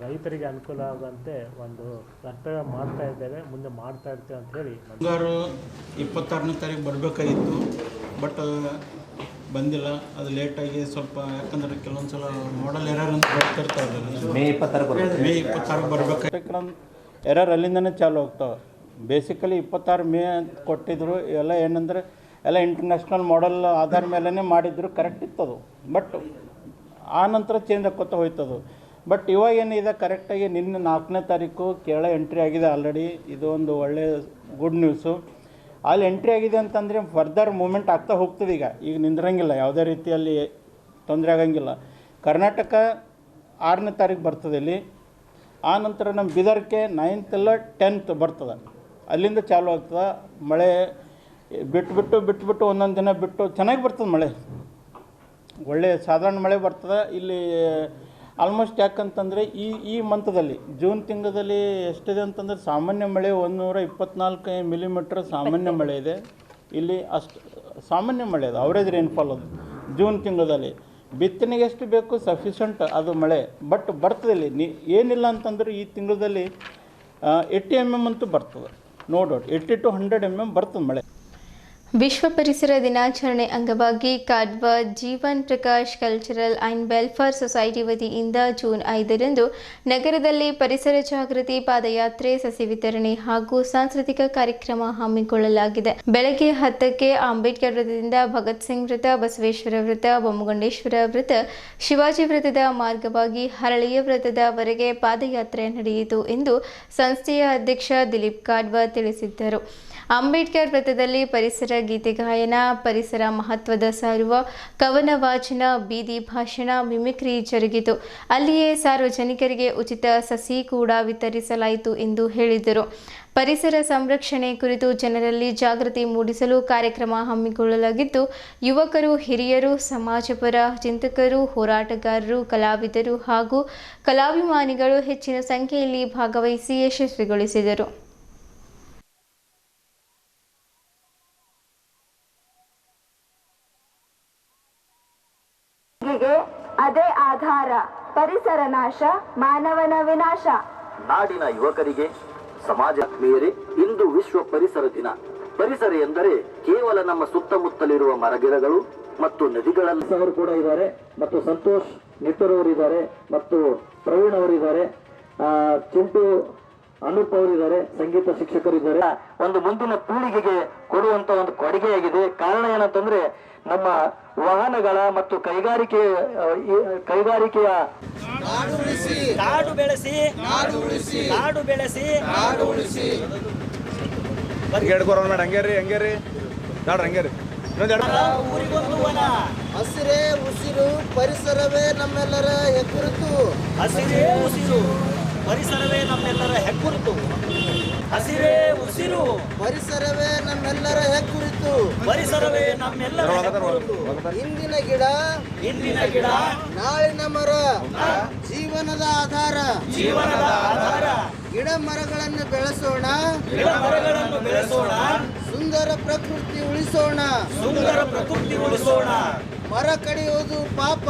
ರೈತರಿಗೆ ಅನುಕೂಲ ಆಗುವಂತೆ ಒಂದು ಕರ್ತವ್ಯ ಮಾಡ್ತಾ ಇದ್ದೇವೆ, ಮುಂದೆ ಮಾಡ್ತಾ ಇರ್ತೇವೆ ಅಂತ ಹೇಳಿ. ಮುಂಗಾರು 26ನೇ ತಾರೀಕು ಬರಬೇಕಾಗಿತ್ತು, ಬಟ್ ಬಂದಿಲ್ಲ. ಅದು ಲೇಟಾಗಿ ಸ್ವಲ್ಪ, ಯಾಕಂದ್ರೆ ಕೆಲವೊಂದು ಸಲ ಮಾಡಲ್ ಎರರ್ ಅಂತ ಬರ್ತಿರ್ತಾವೆ. ಮೇ 26 ಬರಬೇಕಾಗಿತ್ತು. ಎರರ್ ಅಲ್ಲಿಂದನೇ ಚಾಲು ಹೋಗ್ತಾವೆ. ಬೇಸಿಕಲಿ 26 ಮೇ ಅಂತ ಕೊಟ್ಟಿದ್ರು. ಎಲ್ಲ ಏನಂದರೆ ಎಲ್ಲ ಇಂಟರ್ನ್ಯಾಷನಲ್ ಮಾಡೆಲ್ ಆಧಾರ ಮೇಲೇ ಮಾಡಿದ್ರು, ಕರೆಕ್ಟ್ ಇತ್ತದು. ಬಟ್ ಆ ನಂತರ ಚೇಂಜ್ ಆಕೋತಾ ಹೋಯ್ತದು. ಬಟ್ ಇವಾಗ ಏನಿದೆ ಕರೆಕ್ಟಾಗಿ ನಿನ್ನೆ 4ನೇ ತಾರೀಕು ಕೇರಳ ಎಂಟ್ರಿ ಆಗಿದೆ ಆಲ್ರೆಡಿ. ಇದು ಒಂದು ಒಳ್ಳೆಯ ಗುಡ್ ನ್ಯೂಸು. ಅಲ್ಲಿ ಎಂಟ್ರಿ ಆಗಿದೆ ಅಂತಂದರೆ ಫರ್ದರ್ ಮೂಮೆಂಟ್ ಆಗ್ತಾ ಹೋಗ್ತದೆ. ಈಗ ನಿಂದ್ರಂಗಿಲ್ಲ, ಯಾವುದೇ ರೀತಿಯಲ್ಲಿ ತೊಂದರೆ ಆಗಂಗಿಲ್ಲ. ಕರ್ನಾಟಕ 6ನೇ ತಾರೀಕು ಬರ್ತದೆ ಇಲ್ಲಿ. ಆ ನಂತರ ನಮ್ಮ ಬೀದರ್ಗೆ 9th ಇಲ್ಲ 10th ಬರ್ತದೆ. ಅಲ್ಲಿಂದ ಚಾಲು ಆಗ್ತದೆ ಮಳೆ. ಬಿಟ್ಟು ಒಂದೊಂದು ದಿನ ಬಿಟ್ಟು ಚೆನ್ನಾಗಿ ಬರ್ತದೆ ಮಳೆ, ಒಳ್ಳೆ ಸಾಧಾರಣ ಮಳೆ ಬರ್ತದೆ ಇಲ್ಲಿ ಆಲ್ಮೋಸ್ಟ್. ಯಾಕಂತಂದರೆ ಈ ಮಂತದಲ್ಲಿ ಜೂನ್ ತಿಂಗಳಲ್ಲಿ ಎಷ್ಟಿದೆ ಅಂತಂದರೆ ಸಾಮಾನ್ಯ ಮಳೆ 124 ಮಿಲಿಮೀಟ್ರ್ ಸಾಮಾನ್ಯ ಮಳೆ ಇದೆ ಇಲ್ಲಿ. ಅಷ್ಟು ಸಾಮಾನ್ಯ ಮಳೆ ಅದು, ಅವರೇಜ್ ರೈನ್ಫಾಲ್ ಅದು ಜೂನ್ ತಿಂಗಳಲ್ಲಿ. ಬಿತ್ತನೆಗೆ ಎಷ್ಟು ಬೇಕು ಸಫಿಷಿಯಂಟ್ ಅದು ಮಳೆ. ಬಟ್ ಬರ್ತದೆ ಇಲ್ಲಿ ಏನಿಲ್ಲ ಅಂತಂದ್ರೆ ಈ ತಿಂಗಳಲ್ಲಿ 80 mm ಅಂತೂ ಬರ್ತದೆ, ನೋ ಡೌಟ್. 80 to 100 mm ಬರ್ತದೆ ಮಳೆ. ವಿಶ್ವ ಪರಿಸರ ದಿನಾಚರಣೆ ಅಂಗವಾಗಿ Kadwa Jeevan Prakash cultural and welfare society ವತಿಯಿಂದ ಜೂನ್ 5ರಂದು ನಗರದಲ್ಲಿ ಪರಿಸರ ಜಾಗೃತಿ ಪಾದಯಾತ್ರೆ, ಸಸಿ ವಿತರಣೆ ಹಾಗೂ ಸಾಂಸ್ಕೃತಿಕ ಕಾರ್ಯಕ್ರಮ ಹಮ್ಮಿಕೊಳ್ಳಲಾಗಿದೆ. ಬೆಳಗ್ಗೆ 10ಕ್ಕೆ ಅಂಬೇಡ್ಕರ್ ವೃತ್ತದಿಂದ ಭಗತ್ ಸಿಂಗ್ ವೃತ್ತ, ಬಸವೇಶ್ವರ ವೃತ್ತ, ಬೊಮ್ಮಗುಂಡೇಶ್ವರ ವೃತ್ತ, ಶಿವಾಜಿ ವೃತ್ತದ ಮಾರ್ಗವಾಗಿ ಹರಳಿಯ ವೃತ್ತದವರೆಗೆ ಪಾದಯಾತ್ರೆ ನಡೆಯಿತು ಎಂದು ಸಂಸ್ಥೆಯ ಅಧ್ಯಕ್ಷ ದಿಲೀಪ್ ಕಾಡ್ವಾ ತಿಳಿಸಿದ್ದರು. ಅಂಬೇಡ್ಕರ್ ವೃತ್ತದಲ್ಲಿ ಪರಿಸರ ಗೀತೆ ಗಾಯನ, ಪರಿಸರ ಮಹತ್ವದ ಸಾರುವ ಕವನ ವಾಚನ, ಬೀದಿ ಭಾಷಣ, ಮಿಮಿಕ್ರಿ ಜರುಗಿತು. ಅಲ್ಲಿಯೇ ಸಾರ್ವಜನಿಕರಿಗೆ ಉಚಿತ ಸಸಿ ಕೂಡ ವಿತರಿಸಲಾಯಿತು ಎಂದು ಹೇಳಿದರು. ಪರಿಸರ ಸಂರಕ್ಷಣೆ ಕುರಿತು ಜನರಲ್ಲಿ ಜಾಗೃತಿ ಮೂಡಿಸಲು ಕಾರ್ಯಕ್ರಮ ಹಮ್ಮಿಕೊಳ್ಳಲಾಗಿದ್ದು, ಯುವಕರು, ಹಿರಿಯರು, ಸಮಾಜಪರ ಚಿಂತಕರು, ಹೋರಾಟಗಾರರು, ಕಲಾವಿದರು ಹಾಗೂ ಕಲಾಭಿಮಾನಿಗಳು ಹೆಚ್ಚಿನ ಸಂಖ್ಯೆಯಲ್ಲಿ ಭಾಗವಹಿಸಿ ಯಶಸ್ವಿಗೊಳಿಸಿದರು. ಅದೇ ಆಧಾರ, ಪರಿಸರ ನಾಶ ಮಾನವನ ವಿನಾಶ. ನಾಡಿನ ಯುವಕರಿಗೆ, ಸಮಾಜಾತ್ಮೀಯರೇ, ಇಂದು ವಿಶ್ವ ಪರಿಸರ ದಿನ. ಪರಿಸರ ಎಂದರೆ ಕೇವಲ ನಮ್ಮ ಸುತ್ತಮುತ್ತಲಿರುವ ಮರಗಿಡಗಳು ಮತ್ತು ನದಿಗಳಲ್ಲಿ ಅವರು ಕೂಡ ಇದ್ದಾರೆ, ಮತ್ತು ಸಂತೋಷ್ ನಿಟ್ಟೂರ್ ಅವರಿದ್ದಾರೆ, ಮತ್ತು ಪ್ರವೀಣ್ ಅವರಿದ್ದಾರೆ, ಚಿಂಟು ಅನೂಪ್ ಅವರಿದ್ದಾರೆ, ಸಂಗೀತ ಶಿಕ್ಷಕರಿದ್ದಾರೆ. ಒಂದು ಮುಂದಿನ ಪೀಳಿಗೆಗೆ ಕೊಡುವಂತ ಒಂದು ಕೊಡುಗೆಯಾಗಿದೆ. ಕಾರಣ ಏನಂತಂದ್ರೆ ನಮ್ಮ ವಾಹನಗಳ ಮತ್ತು ಕೈಗಾರಿಕೆಯ ಕಾಡು ಬೆಳೆಸಿ ನಾಡು ಉಳಿಸಿ ನಾಡು ಬೆಳೆಸಿ ನಾಡು ಉಳಿಸಿ. ಹಂಗೇರಿ ನೋಡ್ರಿ ಹಂಗೇರಿ ಊರಿಗೊಂದು ವನ, ಹಸಿರೇ ಉಸಿರು ಪರಿಸರವೇ ನಮ್ಮೆಲ್ಲರ ಹೆಗ್ಗುರುತು. ಹಸಿರೇ ಉಸಿರು ಪರಿಸರವೇ ನಮ್ಮೆಲ್ಲರ ಹೆಗ್ಗುರುತು. ಹಸಿರೇ ಉಸಿರು ಪರಿಸರವೇ ನಮ್ಮೆಲ್ಲರ ಹೆಗ್ಗುರುತು. ಪರಿಸರವೇ ನಮ್ಮೆಲ್ಲರ ಹೆಗ್ಗುರುತು. ಇಂದಿನ ಗಿಡ ಇಂದಿನ ಗಿಡ ನಾಳಿನ ಮರ, ಜೀವನದ ಆಧಾರ. ಜೀವನದ ಆಧಾರ. ಗಿಡ ಮರಗಳನ್ನು ಬೆಳೆಸೋಣ, ಗಿಡ ಮರಗಳನ್ನು ಬೆಳೆಸೋಣ. ಸುಂದರ ಪ್ರಕೃತಿ ಉಳಿಸೋಣ. ಸುಂದರ ಪ್ರಕೃತಿ ಉಳಿಸೋಣ. ಮರ ಕಡಿಯುವುದು ಪಾಪ.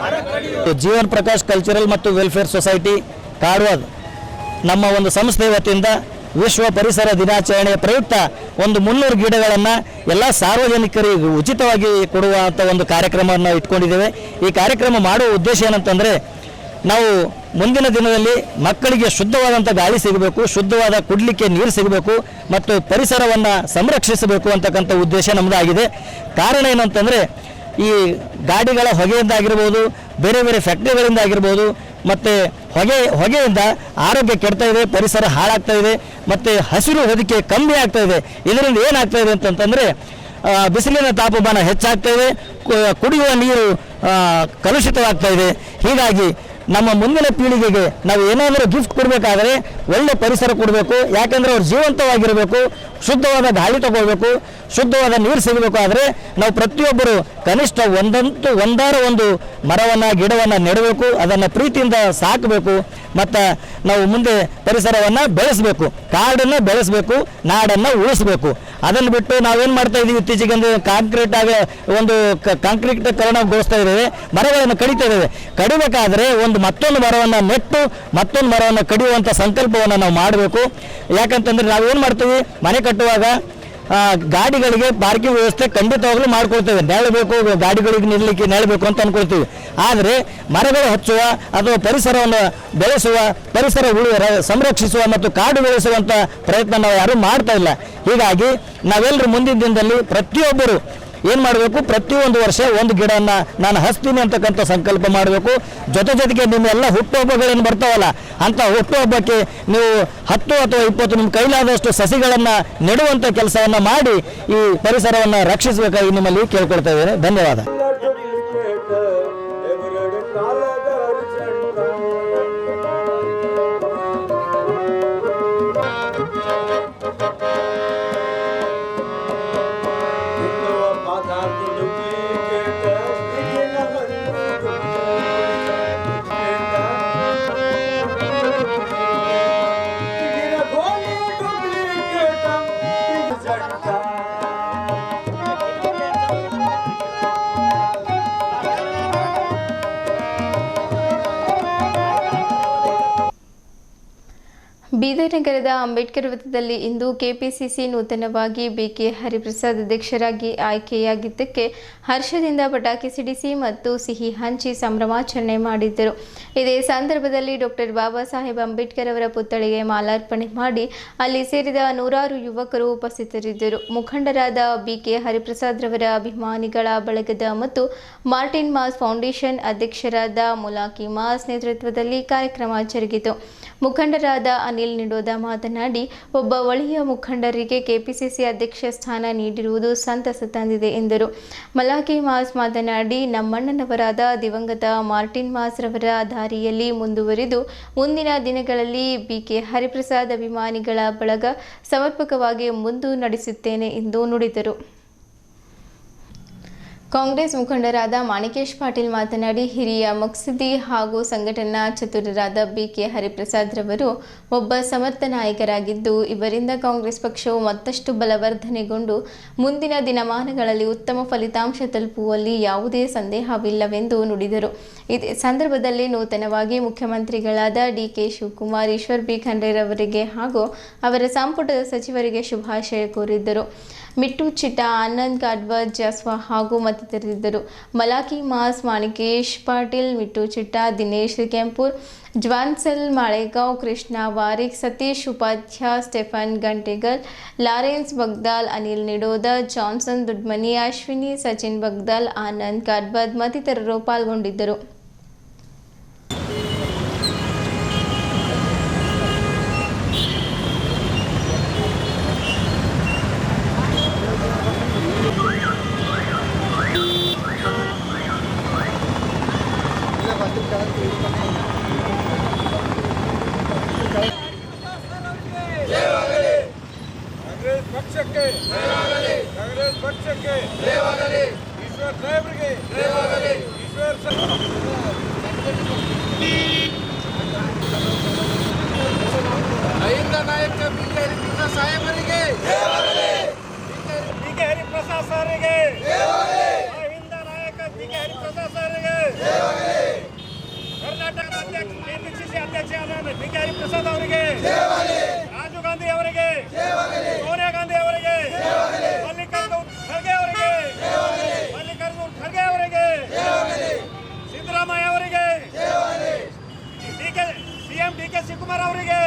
ಮರ ಕಡಿಯುವುದು. ಜೀವನ್ ಪ್ರಕಾಶ್ ಕಲ್ಚರಲ್ ಮತ್ತು ವೆಲ್ಫೇರ್ ಸೊಸೈಟಿ ಕಾರವಾರ ನಮ್ಮ ಒಂದು ಸಂಸ್ಥೆ ವತಿಯಿಂದ ವಿಶ್ವ ಪರಿಸರ ದಿನಾಚರಣೆಯ ಪ್ರಯುಕ್ತ ಒಂದು 300 ಗಿಡಗಳನ್ನು ಎಲ್ಲ ಸಾರ್ವಜನಿಕರಿಗೆ ಉಚಿತವಾಗಿ ಕೊಡುವಂಥ ಒಂದು ಕಾರ್ಯಕ್ರಮವನ್ನು ಇಟ್ಕೊಂಡಿದ್ದೇವೆ. ಈ ಕಾರ್ಯಕ್ರಮ ಮಾಡುವ ಉದ್ದೇಶ ಏನಂತಂದರೆ, ನಾವು ಮುಂದಿನ ದಿನದಲ್ಲಿ ಮಕ್ಕಳಿಗೆ ಶುದ್ಧವಾದಂಥ ಗಾಳಿ ಸಿಗಬೇಕು, ಶುದ್ಧವಾದ ಕುಡಲಿಕ್ಕೆ ನೀರು ಸಿಗಬೇಕು ಮತ್ತು ಪರಿಸರವನ್ನು ಸಂರಕ್ಷಿಸಬೇಕು ಅಂತಕ್ಕಂಥ ಉದ್ದೇಶ ನಮ್ಮದಾಗಿದೆ. ಕಾರಣ ಏನಂತಂದರೆ, ಈ ಗಾಡಿಗಳ ಹೊಗೆಯಿಂದಾಗಿರ್ಬೋದು, ಬೇರೆ ಬೇರೆ ಫ್ಯಾಕ್ಟ್ರಿಗಳಿಂದ ಆಗಿರ್ಬೋದು, ಮತ್ತು ಹೊಗೆಯಿಂದ ಆರೋಗ್ಯ ಕೆಡ್ತಾ ಇದೆ, ಪರಿಸರ ಹಾಳಾಗ್ತಾ ಇದೆ, ಮತ್ತು ಹಸಿರು ಹೊದಿಕೆ ಕಮ್ಮಿ ಆಗ್ತಾ ಇದೆ. ಇದರಿಂದ ಏನಾಗ್ತಾ ಇದೆ ಅಂತಂತಂದರೆ, ಬಿಸಿಲಿನ ತಾಪಮಾನ ಹೆಚ್ಚಾಗ್ತಾ ಇದೆ, ಕುಡಿಯುವ ನೀರು ಕಲುಷಿತವಾಗ್ತಾ ಇದೆ. ಹೀಗಾಗಿ ನಮ್ಮ ಮುಂದಿನ ಪೀಳಿಗೆಗೆ ನಾವು ಏನಾದರೂ ಗಿಫ್ಟ್ ಕೊಡಬೇಕಾದ್ರೆ ಒಳ್ಳೆ ಪರಿಸರ ಕೊಡಬೇಕು. ಯಾಕೆಂದರೆ ಅವ್ರು ಜೀವಂತವಾಗಿರಬೇಕು, ಶುದ್ಧವಾದ ಗಾಳಿ ತಗೊಳ್ಬೇಕು, ಶುದ್ಧವಾದ ನೀರು ಸಿಗಬೇಕು. ಆದರೆ ನಾವು ಪ್ರತಿಯೊಬ್ಬರು ಕನಿಷ್ಠ ಒಂದಾರ ಒಂದು ಮರವನ್ನು ಗಿಡವನ್ನು ನೆಡಬೇಕು, ಅದನ್ನು ಪ್ರೀತಿಯಿಂದ ಸಾಕಬೇಕು ಮತ್ತು ನಾವು ಮುಂದೆ ಪರಿಸರವನ್ನು ಬೆಳೆಸಬೇಕು, ಕಾಡನ್ನು ಬೆಳೆಸಬೇಕು, ನಾಡನ್ನು ಉಳಿಸಬೇಕು. ಅದನ್ನು ಬಿಟ್ಟು ನಾವೇನು ಮಾಡ್ತಾ ಇದ್ದೀವಿ, ಇತ್ತೀಚೆಗೆ ಕಾಂಕ್ರೀಟೀಕರಣಗೊಳಿಸ್ತಾ ಇದ್ದೇವೆ, ಮರಗಳನ್ನು ಕಡಿತಾ ಇದ್ದೇವೆ. ಕಡಿಬೇಕಾದ್ರೆ ಮತ್ತೊಂದು ಮರವನ್ನು ನೆಟ್ಟು ಮತ್ತೊಂದು ಮರವನ್ನು ಕಡಿಯುವಂಥ ಸಂಕಲ್ಪವನ್ನು ನಾವು ಮಾಡಬೇಕು. ಯಾಕಂತಂದರೆ ನಾವೇನು ಮಾಡ್ತೀವಿ, ಮನೆ ಕಟ್ಟುವಾಗ ಗಾಡಿಗಳಿಗೆ ಪಾರ್ಕಿಂಗ್ ವ್ಯವಸ್ಥೆ ಖಂಡಿತವಾಗ್ಲೂ ಮಾಡ್ಕೊಳ್ತೇವೆ. ನೆಳಬೇಕು, ಗಾಡಿಗಳಿಗೆ ನಿಲ್ಲಲಿಕ್ಕೆ ನೆಳಬೇಕು ಅಂತ ಅಂದ್ಕೊಳ್ತೀವಿ. ಆದರೆ ಮರಗಳು ಹಚ್ಚುವ ಅಥವಾ ಪರಿಸರವನ್ನು ಬೆಳೆಸುವ, ಪರಿಸರ ಸಂರಕ್ಷಿಸುವ ಮತ್ತು ಕಾಡು ಬೆಳೆಸುವಂಥ ಪ್ರಯತ್ನ ನಾವು ಯಾರೂ ಮಾಡ್ತಾ ಇಲ್ಲ. ಹೀಗಾಗಿ ನಾವೆಲ್ಲರೂ ಮುಂದಿನ ದಿನದಲ್ಲಿ ಪ್ರತಿಯೊಬ್ಬರು ಏನು ಮಾಡಬೇಕು, ಪ್ರತಿಯೊಂದು ವರ್ಷ ಒಂದು ಗಿಡವನ್ನು ನಾನು ಹಚ್ತೀನಿ ಅಂತಕ್ಕಂಥ ಸಂಕಲ್ಪ ಮಾಡಬೇಕು. ಜೊತೆಗೆ ನಿಮ್ಮೆಲ್ಲ ಹುಟ್ಟುಹಬ್ಬಗಳೇನು ಬರ್ತಾವಲ್ಲ, ಅಂಥ ಹುಟ್ಟುಹಬ್ಬಕ್ಕೆ ನೀವು 10 ಅಥವಾ 20 ನಿಮ್ಮ ಕೈಲಾದಷ್ಟು ಸಸಿಗಳನ್ನು ನೆಡುವಂಥ ಕೆಲಸವನ್ನು ಮಾಡಿ ಈ ಪರಿಸರವನ್ನು ರಕ್ಷಿಸಬೇಕಾಗಿ ನಿಮ್ಮಲ್ಲಿ ಕೇಳ್ಕೊಳ್ತಾ ಇದ್ದೇನೆ. ಧನ್ಯವಾದ. ಬೀದರ್ ನಗರದ ಅಂಬೇಡ್ಕರ್ ವೃತ್ತದಲ್ಲಿ ಇಂದು ಕೆಪಿಸಿಸಿ ನೂತನವಾಗಿ ಬಿಕೆ ಹರಿಪ್ರಸಾದ್ ಅಧ್ಯಕ್ಷರಾಗಿ ಆಯ್ಕೆಯಾಗಿದ್ದಕ್ಕೆ ಹರ್ಷದಿಂದ ಪಟಾಕಿ ಸಿಡಿಸಿ ಮತ್ತು ಸಿಹಿ ಹಂಚಿ ಸಂಭ್ರಮಾಚರಣೆ ಮಾಡಿದ್ದರು. ಇದೇ ಸಂದರ್ಭದಲ್ಲಿ ಡಾಕ್ಟರ್ ಬಾಬಾ ಸಾಹೇಬ್ ಅಂಬೇಡ್ಕರ್ ಅವರ ಪುತ್ಥಳಿಗೆ ಮಾಲಾರ್ಪಣೆ ಮಾಡಿ ಅಲ್ಲಿ ಸೇರಿದ ನೂರಾರು ಯುವಕರು ಉಪಸ್ಥಿತರಿದ್ದರು. ಮುಖಂಡರಾದ ಬಿಕೆ ಹರಿಪ್ರಸಾದ್ ರವರ ಅಭಿಮಾನಿಗಳ ಬಳಗದ ಮತ್ತು ಮಾರ್ಟಿನ್ ಮಾಸ್ ಫೌಂಡೇಶನ್ ಅಧ್ಯಕ್ಷರಾದ ಮುಲಾಕಿ ಮಾಸ್ ನೇತೃತ್ವದಲ್ಲಿ ಕಾರ್ಯಕ್ರಮ ಜರುಗಿತು. ಮುಖಂಡರಾದ ಅನಿಲ್ ನಿಡೋದ ಮಾತನಾಡಿ, ಒಬ್ಬ ಒಳ್ಳೆಯ ಮುಖಂಡರಿಗೆ ಕೆಪಿಸಿಸಿ ಅಧ್ಯಕ್ಷ ಸ್ಥಾನ ನೀಡಿರುವುದು ಸಂತಸ ತಂದಿದೆ ಎಂದರು. ಮಲಾಕಿ ಮಾಸ್ ಮಾತನಾಡಿ, ನಮ್ಮಣ್ಣನವರಾದ ದಿವಂಗತ ಮಾರ್ಟಿನ್ ಮಾಸ್ ರವರ ದಾರಿಯಲ್ಲಿ ಮುಂದುವರಿದು ಮುಂದಿನ ದಿನಗಳಲ್ಲಿ ಬಿಕೆ ಹರಿಪ್ರಸಾದ್ ಅಭಿಮಾನಿಗಳ ಬಳಗ ಸಮರ್ಪಕವಾಗಿ ಮುಂದು ನಡೆಸುತ್ತೇನೆ ಎಂದು ನುಡಿದರು. ಕಾಂಗ್ರೆಸ್ ಮುಖಂಡರಾದ ಮಾಣಿಕೇಶ್ ಪಾಟೀಲ್ ಮಾತನಾಡಿ, ಹಿರಿಯ ಮಕ್ಸದಿ ಹಾಗೂ ಸಂಘಟನಾ ಚತುರರಾದ ಬಿಕೆ ಹರಿಪ್ರಸಾದ್ ರವರು ಒಬ್ಬ ಸಮರ್ಥ ನಾಯಕರಾಗಿದ್ದು, ಇವರಿಂದ ಕಾಂಗ್ರೆಸ್ ಪಕ್ಷವು ಮತ್ತಷ್ಟು ಬಲವರ್ಧನೆಗೊಂಡು ಮುಂದಿನ ದಿನಮಾನಗಳಲ್ಲಿ ಉತ್ತಮ ಫಲಿತಾಂಶ ತಲುಪುವಲ್ಲಿ ಯಾವುದೇ ಸಂದೇಹವಿಲ್ಲವೆಂದು ನುಡಿದರು. ಇದೇ ಸಂದರ್ಭದಲ್ಲಿ ನೂತನವಾಗಿ ಮುಖ್ಯಮಂತ್ರಿಗಳಾದ ಡಿಕೆ ಶಿವಕುಮಾರ್, ಈಶ್ವರ್ ಬಿ ಖಂಡ್ರೆರವರಿಗೆ ಹಾಗೂ ಅವರ ಸಂಪುಟದ ಸಚಿವರಿಗೆ ಶುಭಾಶಯ ಕೋರಿದ್ದರು. ಮಿಟ್ಟು ಚಿಟ್ಟ, ಆನಂದ್ ಗಾಡ್ವರ್, ಜಸ್ವಾ ಹಾಗೂ ಮತ್ತಿತರರಿದ್ದರು. Malachi Mas, Manikesh Patil, Mittu Chitta, Dinesh Kempur, Jwansel Malegaon, Krishna Warik, Satish Upadhyaya, Stephen Gantegal, Lawrence Bagdal, Anil Nidoda, Johnson Dudmani, Ashwini, Sachin Bagdal, Anand Gadwar ಮತ್ತಿತರರು ಪಾಲ್ಗೊಂಡಿದ್ದರು. ಅಹಿಂದ ನಾಯಕ ಬಿಕೆ ಹರಿಪ್ರಸಾದ್ ಸಾಹೇಬರಿಗೆ ಬಿಕೆ ಹರಿಪ್ರಸಾದ್ ಸಾರಿಗೆ ಅಹಿಂದ ನಾಯಕ ಬಿಕೆ ಹರಿಪ್ರಸಾದ್ ಸಾರಿಗೆ ಕರ್ನಾಟಕದ ಅಧ್ಯಕ್ಷ ಕೆಪಿಸಿಸಿ ಅಧ್ಯಕ್ಷ ಬಿಕೆ ಹರಿಪ್ರಸಾದ್ ಅವರಿಗೆ, ರಾಜೀವ್ ಗಾಂಧಿ ಅವರಿಗೆ, ಸೋನಿಯಾ ಗಾಂಧಿ ಅವರಿಗೆ, ಮಲ್ಲಿಕಾರ್ಜುನ್ ಖರ್ಗೆ ಅವರಿಗೆ, ಸಿದ್ದರಾಮಯ್ಯ ಅವರಿಗೆ, ಸಿಎಂ ಡಿಕೆ ಶಿವಕುಮಾರ್ ಅವರಿಗೆ,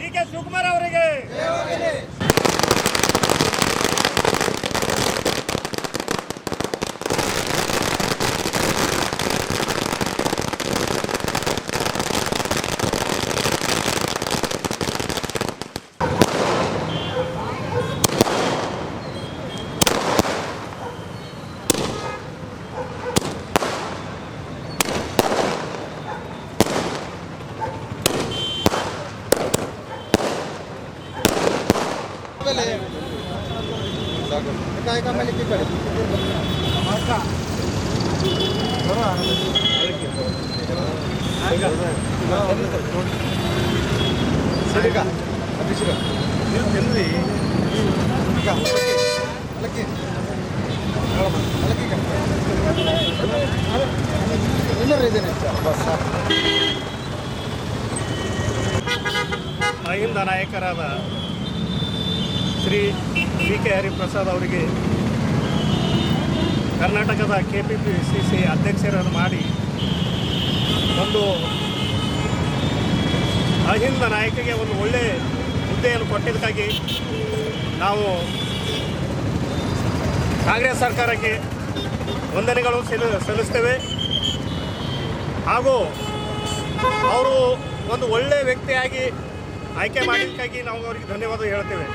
ಡಿಕೆ ಶಿವಕುಮಾರ್ ಅವರಿಗೆ. ಅಹಿಂದ ನಾಯಕರಾದ ಶ್ರೀ ಬಿಕೆ ಹರಿಪ್ರಸಾದ್ ಅವರಿಗೆ ಕರ್ನಾಟಕದ ಕೆಪಿಸಿಸಿ ಅಧ್ಯಕ್ಷರನ್ನು ಮಾಡಿ ಒಂದು ಅಹಿಂದ ನಾಯಕರಿಗೆ ಒಂದು ಒಳ್ಳೆಯ ಹುದ್ದೆಯನ್ನು ಕೊಟ್ಟಿದ್ದಕ್ಕಾಗಿ ನಾವು ಕಾಂಗ್ರೆಸ್ ಸರ್ಕಾರಕ್ಕೆ ವಂದನೆಗಳು ಸಲ್ಲಿಸ್ತೇವೆ. ಹಾಗೂ ಅವರು ಒಂದು ಒಳ್ಳೆಯ ವ್ಯಕ್ತಿಯಾಗಿ ಆಯ್ಕೆ ಮಾಡಿದ್ದಕ್ಕಾಗಿ ನಾವು ಅವರಿಗೆ ಧನ್ಯವಾದ ಹೇಳ್ತೇವೆ.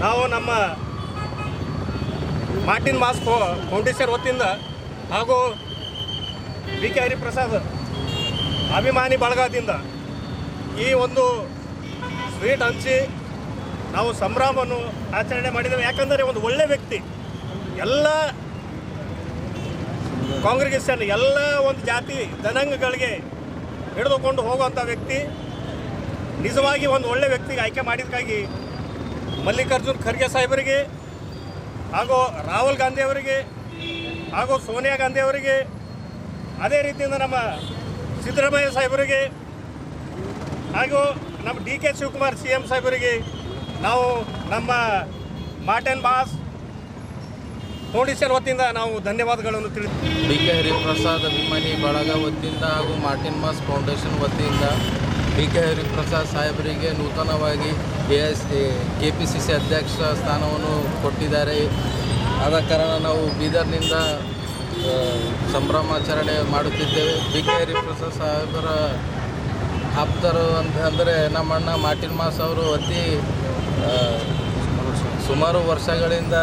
ನಾವು ನಮ್ಮ ಮಾರ್ಟಿನ್ ಮಾಸ್ ಫೌಂಡೇಶನ್ ವತಿಯಿಂದ ಹಾಗೂ ಬಿಕೆ ಹರಿಪ್ರಸಾದ್ ಅಭಿಮಾನಿ ಬಳಗದಿಂದ ಈ ಒಂದು ಸ್ವೀಟ್ ಹಂಚಿ ನಾವು ಸಂಭ್ರಮವನ್ನು ಆಚರಣೆ ಮಾಡಿದ್ದೇವೆ. ಯಾಕಂದರೆ ಒಂದು ಒಳ್ಳೆಯ ವ್ಯಕ್ತಿ, ಎಲ್ಲ ಕಾಂಗ್ರೆಗೇಷನ್ ಎಲ್ಲ ಒಂದು ಜಾತಿ ಜನಾಂಗಗಳಿಗೆ ಹಿಡಿದುಕೊಂಡು ಹೋಗುವಂಥ ವ್ಯಕ್ತಿ, ನಿಜವಾಗಿ ಒಂದು ಒಳ್ಳೆಯ ವ್ಯಕ್ತಿಗೆ ಆಯ್ಕೆ ಮಾಡಿದ್ದಕ್ಕಾಗಿ ಮಲ್ಲಿಕಾರ್ಜುನ್ ಖರ್ಗೆ ಸಾಹೇಬರಿಗೆ ಹಾಗೂ ರಾಹುಲ್ ಗಾಂಧಿ ಅವರಿಗೆ ಹಾಗೂ ಸೋನಿಯಾ ಗಾಂಧಿ ಅವರಿಗೆ, ಅದೇ ರೀತಿಯಿಂದ ನಮ್ಮ ಸಿದ್ದರಾಮಯ್ಯ ಸಾಹೇಬರಿಗೆ ಹಾಗೂ ನಮ್ಮ ಡಿಕೆ ಶಿವಕುಮಾರ್ CM ಸಾಹೇಬರಿಗೆ ನಾವು ನಮ್ಮ ಮಾರ್ಟಿನ್ ಮಾಸ್ ಫೌಂಡೇಶನ್ ವತಿಯಿಂದ ನಾವು ಧನ್ಯವಾದಗಳನ್ನು ತಿಳಿಸ್ತೀವಿ. ಬಿಕೆ ಹರಿಪ್ರಸಾದ್ ಅಭಿಮಾನಿ ಬಳಗ ವತಿಯಿಂದ ಹಾಗೂ ಮಾರ್ಟಿನ್ ಮಾಸ್ ಫೌಂಡೇಶನ್ ವತಿಯಿಂದ ಬಿಕೆ ಹರಿಪ್ರಸಾದ್ ಸಾಹೇಬರಿಗೆ ನೂತನವಾಗಿ KPCC ಅಧ್ಯಕ್ಷ ಸ್ಥಾನವನ್ನು ಕೊಟ್ಟಿದ್ದಾರೆ. ಆದ ಕಾರಣ ನಾವು ಬೀದರ್ನಿಂದ ಸಂಭ್ರಮಾಚರಣೆ ಮಾಡುತ್ತಿದ್ದೇವೆ. ಬಿಕೆ ಹರಿಪ್ರಸಾದ್ ಸಾಹೇಬರ ಆಪ್ತರು ಅಂದರೆ ನಮ್ಮಣ್ಣ ಮಾರ್ಟಿನ್ ಮಾಸ್ ಅವರು ಅತಿ ಸುಮಾರು ವರ್ಷಗಳಿಂದ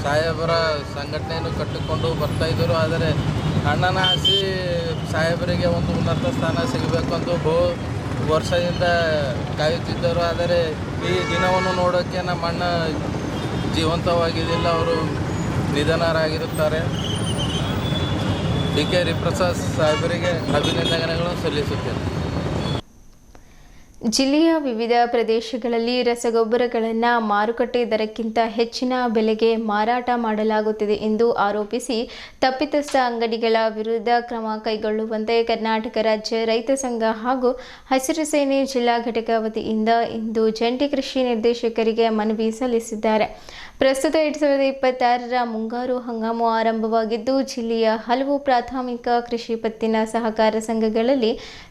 ಸಾಹೇಬರ ಸಂಘಟನೆಯನ್ನು ಕಟ್ಟಿಕೊಂಡು ಬರ್ತಾಯಿದ್ದರು. ಆದರೆ ಅಣ್ಣನ ಆಸಿ ಸಾಹೇಬರಿಗೆ ಒಂದು ಉನ್ನತ ಸ್ಥಾನ ಸಿಗಬೇಕು ಅಂತ ಬಹು ವರ್ಷದಿಂದ ಕಾಯುತ್ತಿದ್ದರು. ಆದರೆ ಈ ದಿನವನ್ನು ನೋಡೋಕ್ಕೆ ನಮ್ಮ ಅಣ್ಣ ಜೀವಂತವಾಗಿದ್ದಿಲ್ಲ, ಅವರು ನಿಧನರಾಗಿರುತ್ತಾರೆ. ಬಿಕೆ ಹರಿಪ್ರಸಾದ್ ಸಾಹೇಬರಿಗೆ ಅಭಿನಂದನೆಗಳನ್ನು ಸಲ್ಲಿಸುತ್ತೇನೆ. ಜಿಲ್ಲೆಯ ವಿವಿಧ ಪ್ರದೇಶಗಳಲ್ಲಿ ರಸಗೊಬ್ಬರಗಳನ್ನು ಮಾರುಕಟ್ಟೆ ದರಕ್ಕಿಂತ ಹೆಚ್ಚಿನ ಬೆಲೆಗೆ ಮಾರಾಟ ಮಾಡಲಾಗುತ್ತಿದೆ ಎಂದು ಆರೋಪಿಸಿ ತಪ್ಪಿತಸ್ಥ ಅಂಗಡಿಗಳ ವಿರುದ್ಧ ಕ್ರಮ ಕೈಗೊಳ್ಳುವಂತೆ ಕರ್ನಾಟಕ ರಾಜ್ಯ ರೈತ ಸಂಘ ಹಾಗೂ ಹಸಿರು ಸೇನೆ ಜಿಲ್ಲಾ ಘಟಕ ವತಿಯಿಂದ ಇಂದು ಜಂಟಿ ಕೃಷಿ ನಿರ್ದೇಶಕರಿಗೆ ಮನವಿ ಸಲ್ಲಿಸಿದ್ದಾರೆ. ಪ್ರಸ್ತುತ 2026ರ ಮುಂಗಾರು ಹಂಗಾಮು ಆರಂಭವಾಗಿದ್ದು, ಜಿಲ್ಲೆಯ ಹಲವು ಪ್ರಾಥಮಿಕ ಕೃಷಿ ಪತ್ತಿನ ಸಹಕಾರ ಸಂಘಗಳಲ್ಲಿ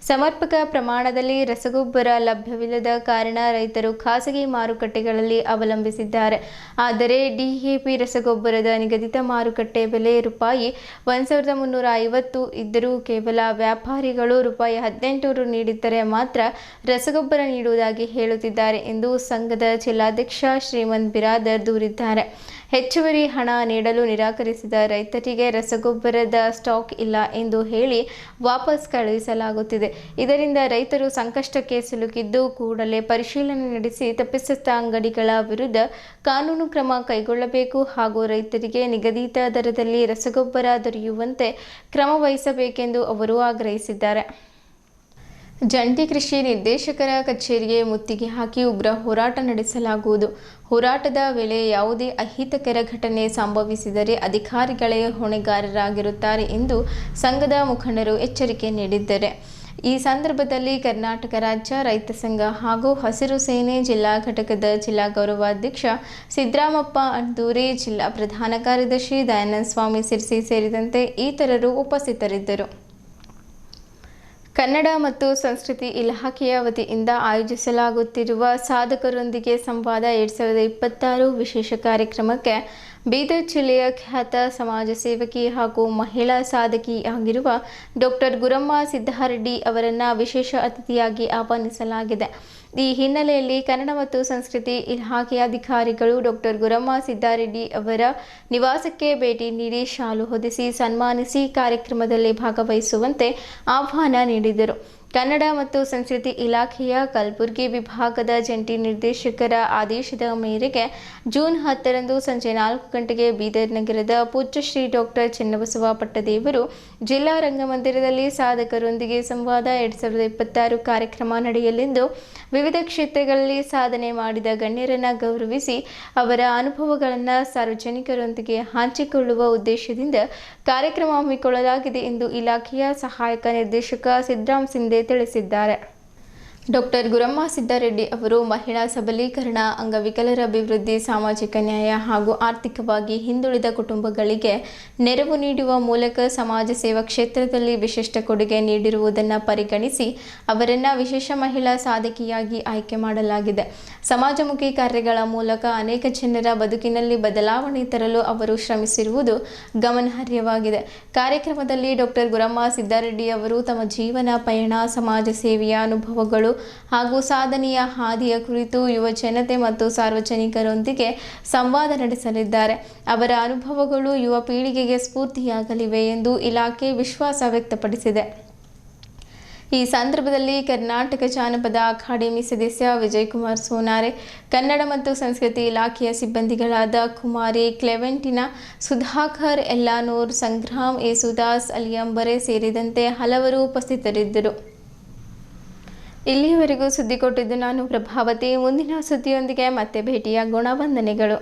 ಸಮರ್ಪಕ ಪ್ರಮಾಣದಲ್ಲಿ ರಸಗೊಬ್ಬರ ಲಭ್ಯವಿಲ್ಲದ ಕಾರಣ ರೈತರು ಖಾಸಗಿ ಮಾರುಕಟ್ಟೆಗಳಲ್ಲಿ ಅವಲಂಬಿಸಿದ್ದಾರೆ. ಆದರೆ ಡಿಎಪಿ ರಸಗೊಬ್ಬರದ ನಿಗದಿತ ಮಾರುಕಟ್ಟೆ ಬೆಲೆ ರೂಪಾಯಿ 1350 ಇದ್ದರೂ ಕೇವಲ ವ್ಯಾಪಾರಿಗಳು ರೂಪಾಯಿ 1800 ನೀಡಿದ್ದರೆ ಮಾತ್ರ ರಸಗೊಬ್ಬರ ನೀಡುವುದಾಗಿ ಹೇಳುತ್ತಿದ್ದಾರೆ ಎಂದು ಸಂಘದ ಜಿಲ್ಲಾಧ್ಯಕ್ಷ ಶ್ರೀಮಂತ್ ಬಿರಾದರ್ ದೂರಿದ್ದಾರೆ. ಹೆಚ್ಚುವರಿ ಹಣ ನೀಡಲು ನಿರಾಕರಿಸಿದ ರೈತರಿಗೆ ರಸಗೊಬ್ಬರದ ಸ್ಟಾಕ್ ಇಲ್ಲ ಎಂದು ಹೇಳಿ ವಾಪಸ್ ಕಳುಹಿಸಲಾಗುತ್ತಿದೆ. ಇದರಿಂದ ರೈತರು ಸಂಕಷ್ಟಕ್ಕೆ ಸಿಲುಕಿದ್ದು, ಕೂಡಲೇ ಪರಿಶೀಲನೆ ನಡೆಸಿ ತಪ್ಪಿತಸ್ಥ ಅಂಗಡಿಗಳ ವಿರುದ್ಧ ಕಾನೂನು ಕ್ರಮ ಕೈಗೊಳ್ಳಬೇಕು ಹಾಗೂ ರೈತರಿಗೆ ನಿಗದಿತ ದರದಲ್ಲಿ ರಸಗೊಬ್ಬರ ದೊರೆಯುವಂತೆ ಕ್ರಮ ವಹಿಸಬೇಕೆಂದು ಅವರು ಆಗ್ರಹಿಸಿದ್ದಾರೆ. ಜಂಟಿ ಕೃಷಿ ನಿರ್ದೇಶಕರ ಕಚೇರಿಗೆ ಮುತ್ತಿಗೆ ಹಾಕಿ ಉಗ್ರ ಹೋರಾಟ ನಡೆಸಲಾಗುವುದು. ಹೋರಾಟದ ವೇಳೆ ಯಾವುದೇ ಅಹಿತಕರ ಘಟನೆ ಸಂಭವಿಸಿದರೆ ಅಧಿಕಾರಿಗಳೇ ಹೊಣೆಗಾರರಾಗಿರುತ್ತಾರೆ ಎಂದು ಸಂಘದ ಮುಖಂಡರು ಎಚ್ಚರಿಕೆ ನೀಡಿದ್ದಾರೆ. ಈ ಸಂದರ್ಭದಲ್ಲಿ ಕರ್ನಾಟಕ ರಾಜ್ಯ ರೈತ ಸಂಘ ಹಾಗೂ ಹಸಿರು ಸೇನೆ ಜಿಲ್ಲಾ ಘಟಕದ ಜಿಲ್ಲಾ ಗೌರವಾಧ್ಯಕ್ಷ ಸಿದ್ದರಾಮಪ್ಪ ಅಂದೂರಿ, ಜಿಲ್ಲಾ ಪ್ರಧಾನ ಕಾರ್ಯದರ್ಶಿ ದಯಾನಂದ ಸ್ವಾಮಿ ಸಿರ್ಸಿ ಸೇರಿದಂತೆ ಇತರರು ಉಪಸ್ಥಿತರಿದ್ದರು. ಕನ್ನಡ ಮತ್ತು ಸಂಸ್ಕೃತಿ ಇಲಾಖೆಯ ವತಿಯಿಂದ ಆಯೋಜಿಸಲಾಗುತ್ತಿರುವ ಸಾಧಕರೊಂದಿಗೆ ಸಂವಾದ 2026 ವಿಶೇಷ ಕಾರ್ಯಕ್ರಮಕ್ಕೆ ಬೀದರ್ ಜಿಲ್ಲೆಯ ಖ್ಯಾತ ಸಮಾಜ ಸೇವಕಿ ಹಾಗೂ ಮಹಿಳಾ ಸಾಧಕಿಯಾಗಿರುವ ಡಾಕ್ಟರ್ ಗುರಮ್ಮ ಸಿದ್ದಾರೆಡ್ಡಿ ಅವರನ್ನು ವಿಶೇಷ ಅತಿಥಿಯಾಗಿ ಆಹ್ವಾನಿಸಲಾಗಿದೆ. ಈ ಹಿನ್ನೆಲೆಯಲ್ಲಿ ಕನ್ನಡ ಮತ್ತು ಸಂಸ್ಕೃತಿ ಇಲಾಖೆಯ ಅಧಿಕಾರಿಗಳು ಡಾಕ್ಟರ್ ಗುರಮ್ಮ ಸಿದ್ದಾರೆಡ್ಡಿ ಅವರ ನಿವಾಸಕ್ಕೆ ಭೇಟಿ ನೀಡಿ ಶಾಲು ಹೊದಿಸಿ ಸನ್ಮಾನಿಸಿ ಕಾರ್ಯಕ್ರಮದಲ್ಲಿ ಭಾಗವಹಿಸುವಂತೆ ಆಹ್ವಾನ ನೀಡಿದರು. ಕನ್ನಡ ಮತ್ತು ಸಂಸ್ಕೃತಿ ಇಲಾಖೆಯ ಕಲಬುರಗಿ ವಿಭಾಗದ ಜಂಟಿ ನಿರ್ದೇಶಕರ ಆದೇಶದ ಮೇರೆಗೆ ಜೂನ್ 10ರಂದು ಸಂಜೆ 4 ಗಂಟೆಗೆ ಬೀದರ್ ನಗರದ ಪೂಜ್ಯ ಶ್ರೀ ಡಾಕ್ಟರ್ ಚೆನ್ನಬಸವ ಪಟ್ಟದೇವರು ಜಿಲ್ಲಾ ರಂಗಮಂದಿರದಲ್ಲಿ ಸಾಧಕರೊಂದಿಗೆ ಸಂವಾದ 2026 ಕಾರ್ಯಕ್ರಮ ನಡೆಯಲಿದ್ದು, ವಿವಿಧ ಕ್ಷೇತ್ರಗಳಲ್ಲಿ ಸಾಧನೆ ಮಾಡಿದ ಗಣ್ಯರನ್ನು ಗೌರವಿಸಿ ಅವರ ಅನುಭವಗಳನ್ನು ಸಾರ್ವಜನಿಕರೊಂದಿಗೆ ಹಂಚಿಕೊಳ್ಳುವ ಉದ್ದೇಶದಿಂದ ಕಾರ್ಯಕ್ರಮ ಹಮ್ಮಿಕೊಳ್ಳಲಾಗಿದೆ ಎಂದು ಇಲಾಖೆಯ ಸಹಾಯಕ ನಿರ್ದೇಶಕ ಸಿದ್ದರಾಮ್ ಸಿಂಧೆ ತಿಳಿಸಿದ್ದಾರೆ. ಡಾಕ್ಟರ್ ಗುರಮ್ಮ ಸಿದ್ದಾರೆಡ್ಡಿ ಅವರು ಮಹಿಳಾ ಸಬಲೀಕರಣ, ಅಂಗವಿಕಲರ ಅಭಿವೃದ್ಧಿ, ಸಾಮಾಜಿಕ ನ್ಯಾಯ ಹಾಗೂ ಆರ್ಥಿಕವಾಗಿ ಹಿಂದುಳಿದ ಕುಟುಂಬಗಳಿಗೆ ನೆರವು ನೀಡುವ ಮೂಲಕ ಸಮಾಜ ಸೇವಾ ಕ್ಷೇತ್ರದಲ್ಲಿ ವಿಶಿಷ್ಟ ಕೊಡುಗೆ ನೀಡಿರುವುದನ್ನು ಪರಿಗಣಿಸಿ ಅವರನ್ನು ವಿಶೇಷ ಮಹಿಳಾ ಸಾಧಕಿಯಾಗಿ ಆಯ್ಕೆ ಮಾಡಲಾಗಿದೆ. ಸಮಾಜಮುಖಿ ಕಾರ್ಯಗಳ ಮೂಲಕ ಅನೇಕ ಜನರ ಬದುಕಿನಲ್ಲಿ ಬದಲಾವಣೆ ತರಲು ಅವರು ಶ್ರಮಿಸಿರುವುದು ಗಮನಾರ್ಹವಾಗಿದೆ. ಕಾರ್ಯಕ್ರಮದಲ್ಲಿ ಡಾಕ್ಟರ್ ಗುರಮ್ಮ ಸಿದ್ದಾರೆಡ್ಡಿ ಅವರು ತಮ್ಮ ಜೀವನ ಪಯಣ, ಸಮಾಜ ಸೇವೆಯ ಅನುಭವಗಳು ಹಾಗೂ ಸಾಧನೆಯ ಹಾದಿಯ ಕುರಿತು ಯುವ ಜನತೆ ಮತ್ತು ಸಾರ್ವಜನಿಕರೊಂದಿಗೆ ಸಂವಾದ ನಡೆಸಲಿದ್ದಾರೆ. ಅವರ ಅನುಭವಗಳು ಯುವ ಪೀಳಿಗೆಗೆ ಸ್ಫೂರ್ತಿಯಾಗಲಿವೆ ಎಂದು ಇಲಾಖೆ ವಿಶ್ವಾಸ ವ್ಯಕ್ತಪಡಿಸಿದೆ. ಈ ಸಂದರ್ಭದಲ್ಲಿ ಕರ್ನಾಟಕ ಜಾನಪದ ಅಕಾಡೆಮಿ ಸದಸ್ಯ ವಿಜಯಕುಮಾರ್ ಸೋನಾರೆ, ಕನ್ನಡ ಮತ್ತು ಸಂಸ್ಕೃತಿ ಇಲಾಖೆಯ ಸಿಬ್ಬಂದಿಗಳಾದ ಕುಮಾರಿ ಕ್ಲೆವೆಂಟಿನಾ, ಸುಧಾಕರ್ ಎಲ್ಲಾನೂರ್, ಸಂಗ್ರಾಮ್, ಯೇಸುದಾಸ್, ಅಲಿಯಂಬರೆ ಸೇರಿದಂತೆ ಹಲವರು ಉಪಸ್ಥಿತರಿದ್ದರು. ಇಲ್ಲಿಯವರೆಗೂ ಸುದ್ದಿ ಕೊಟ್ಟಿದ್ದು ನಾನು ಪ್ರಭಾವತಿ. ಮುಂದಿನ ಸುದ್ದಿಯೊಂದಿಗೆ ಮತ್ತೆ ಭೇಟಿಯಾಗೋಣ. ವಂದನೆಗಳು.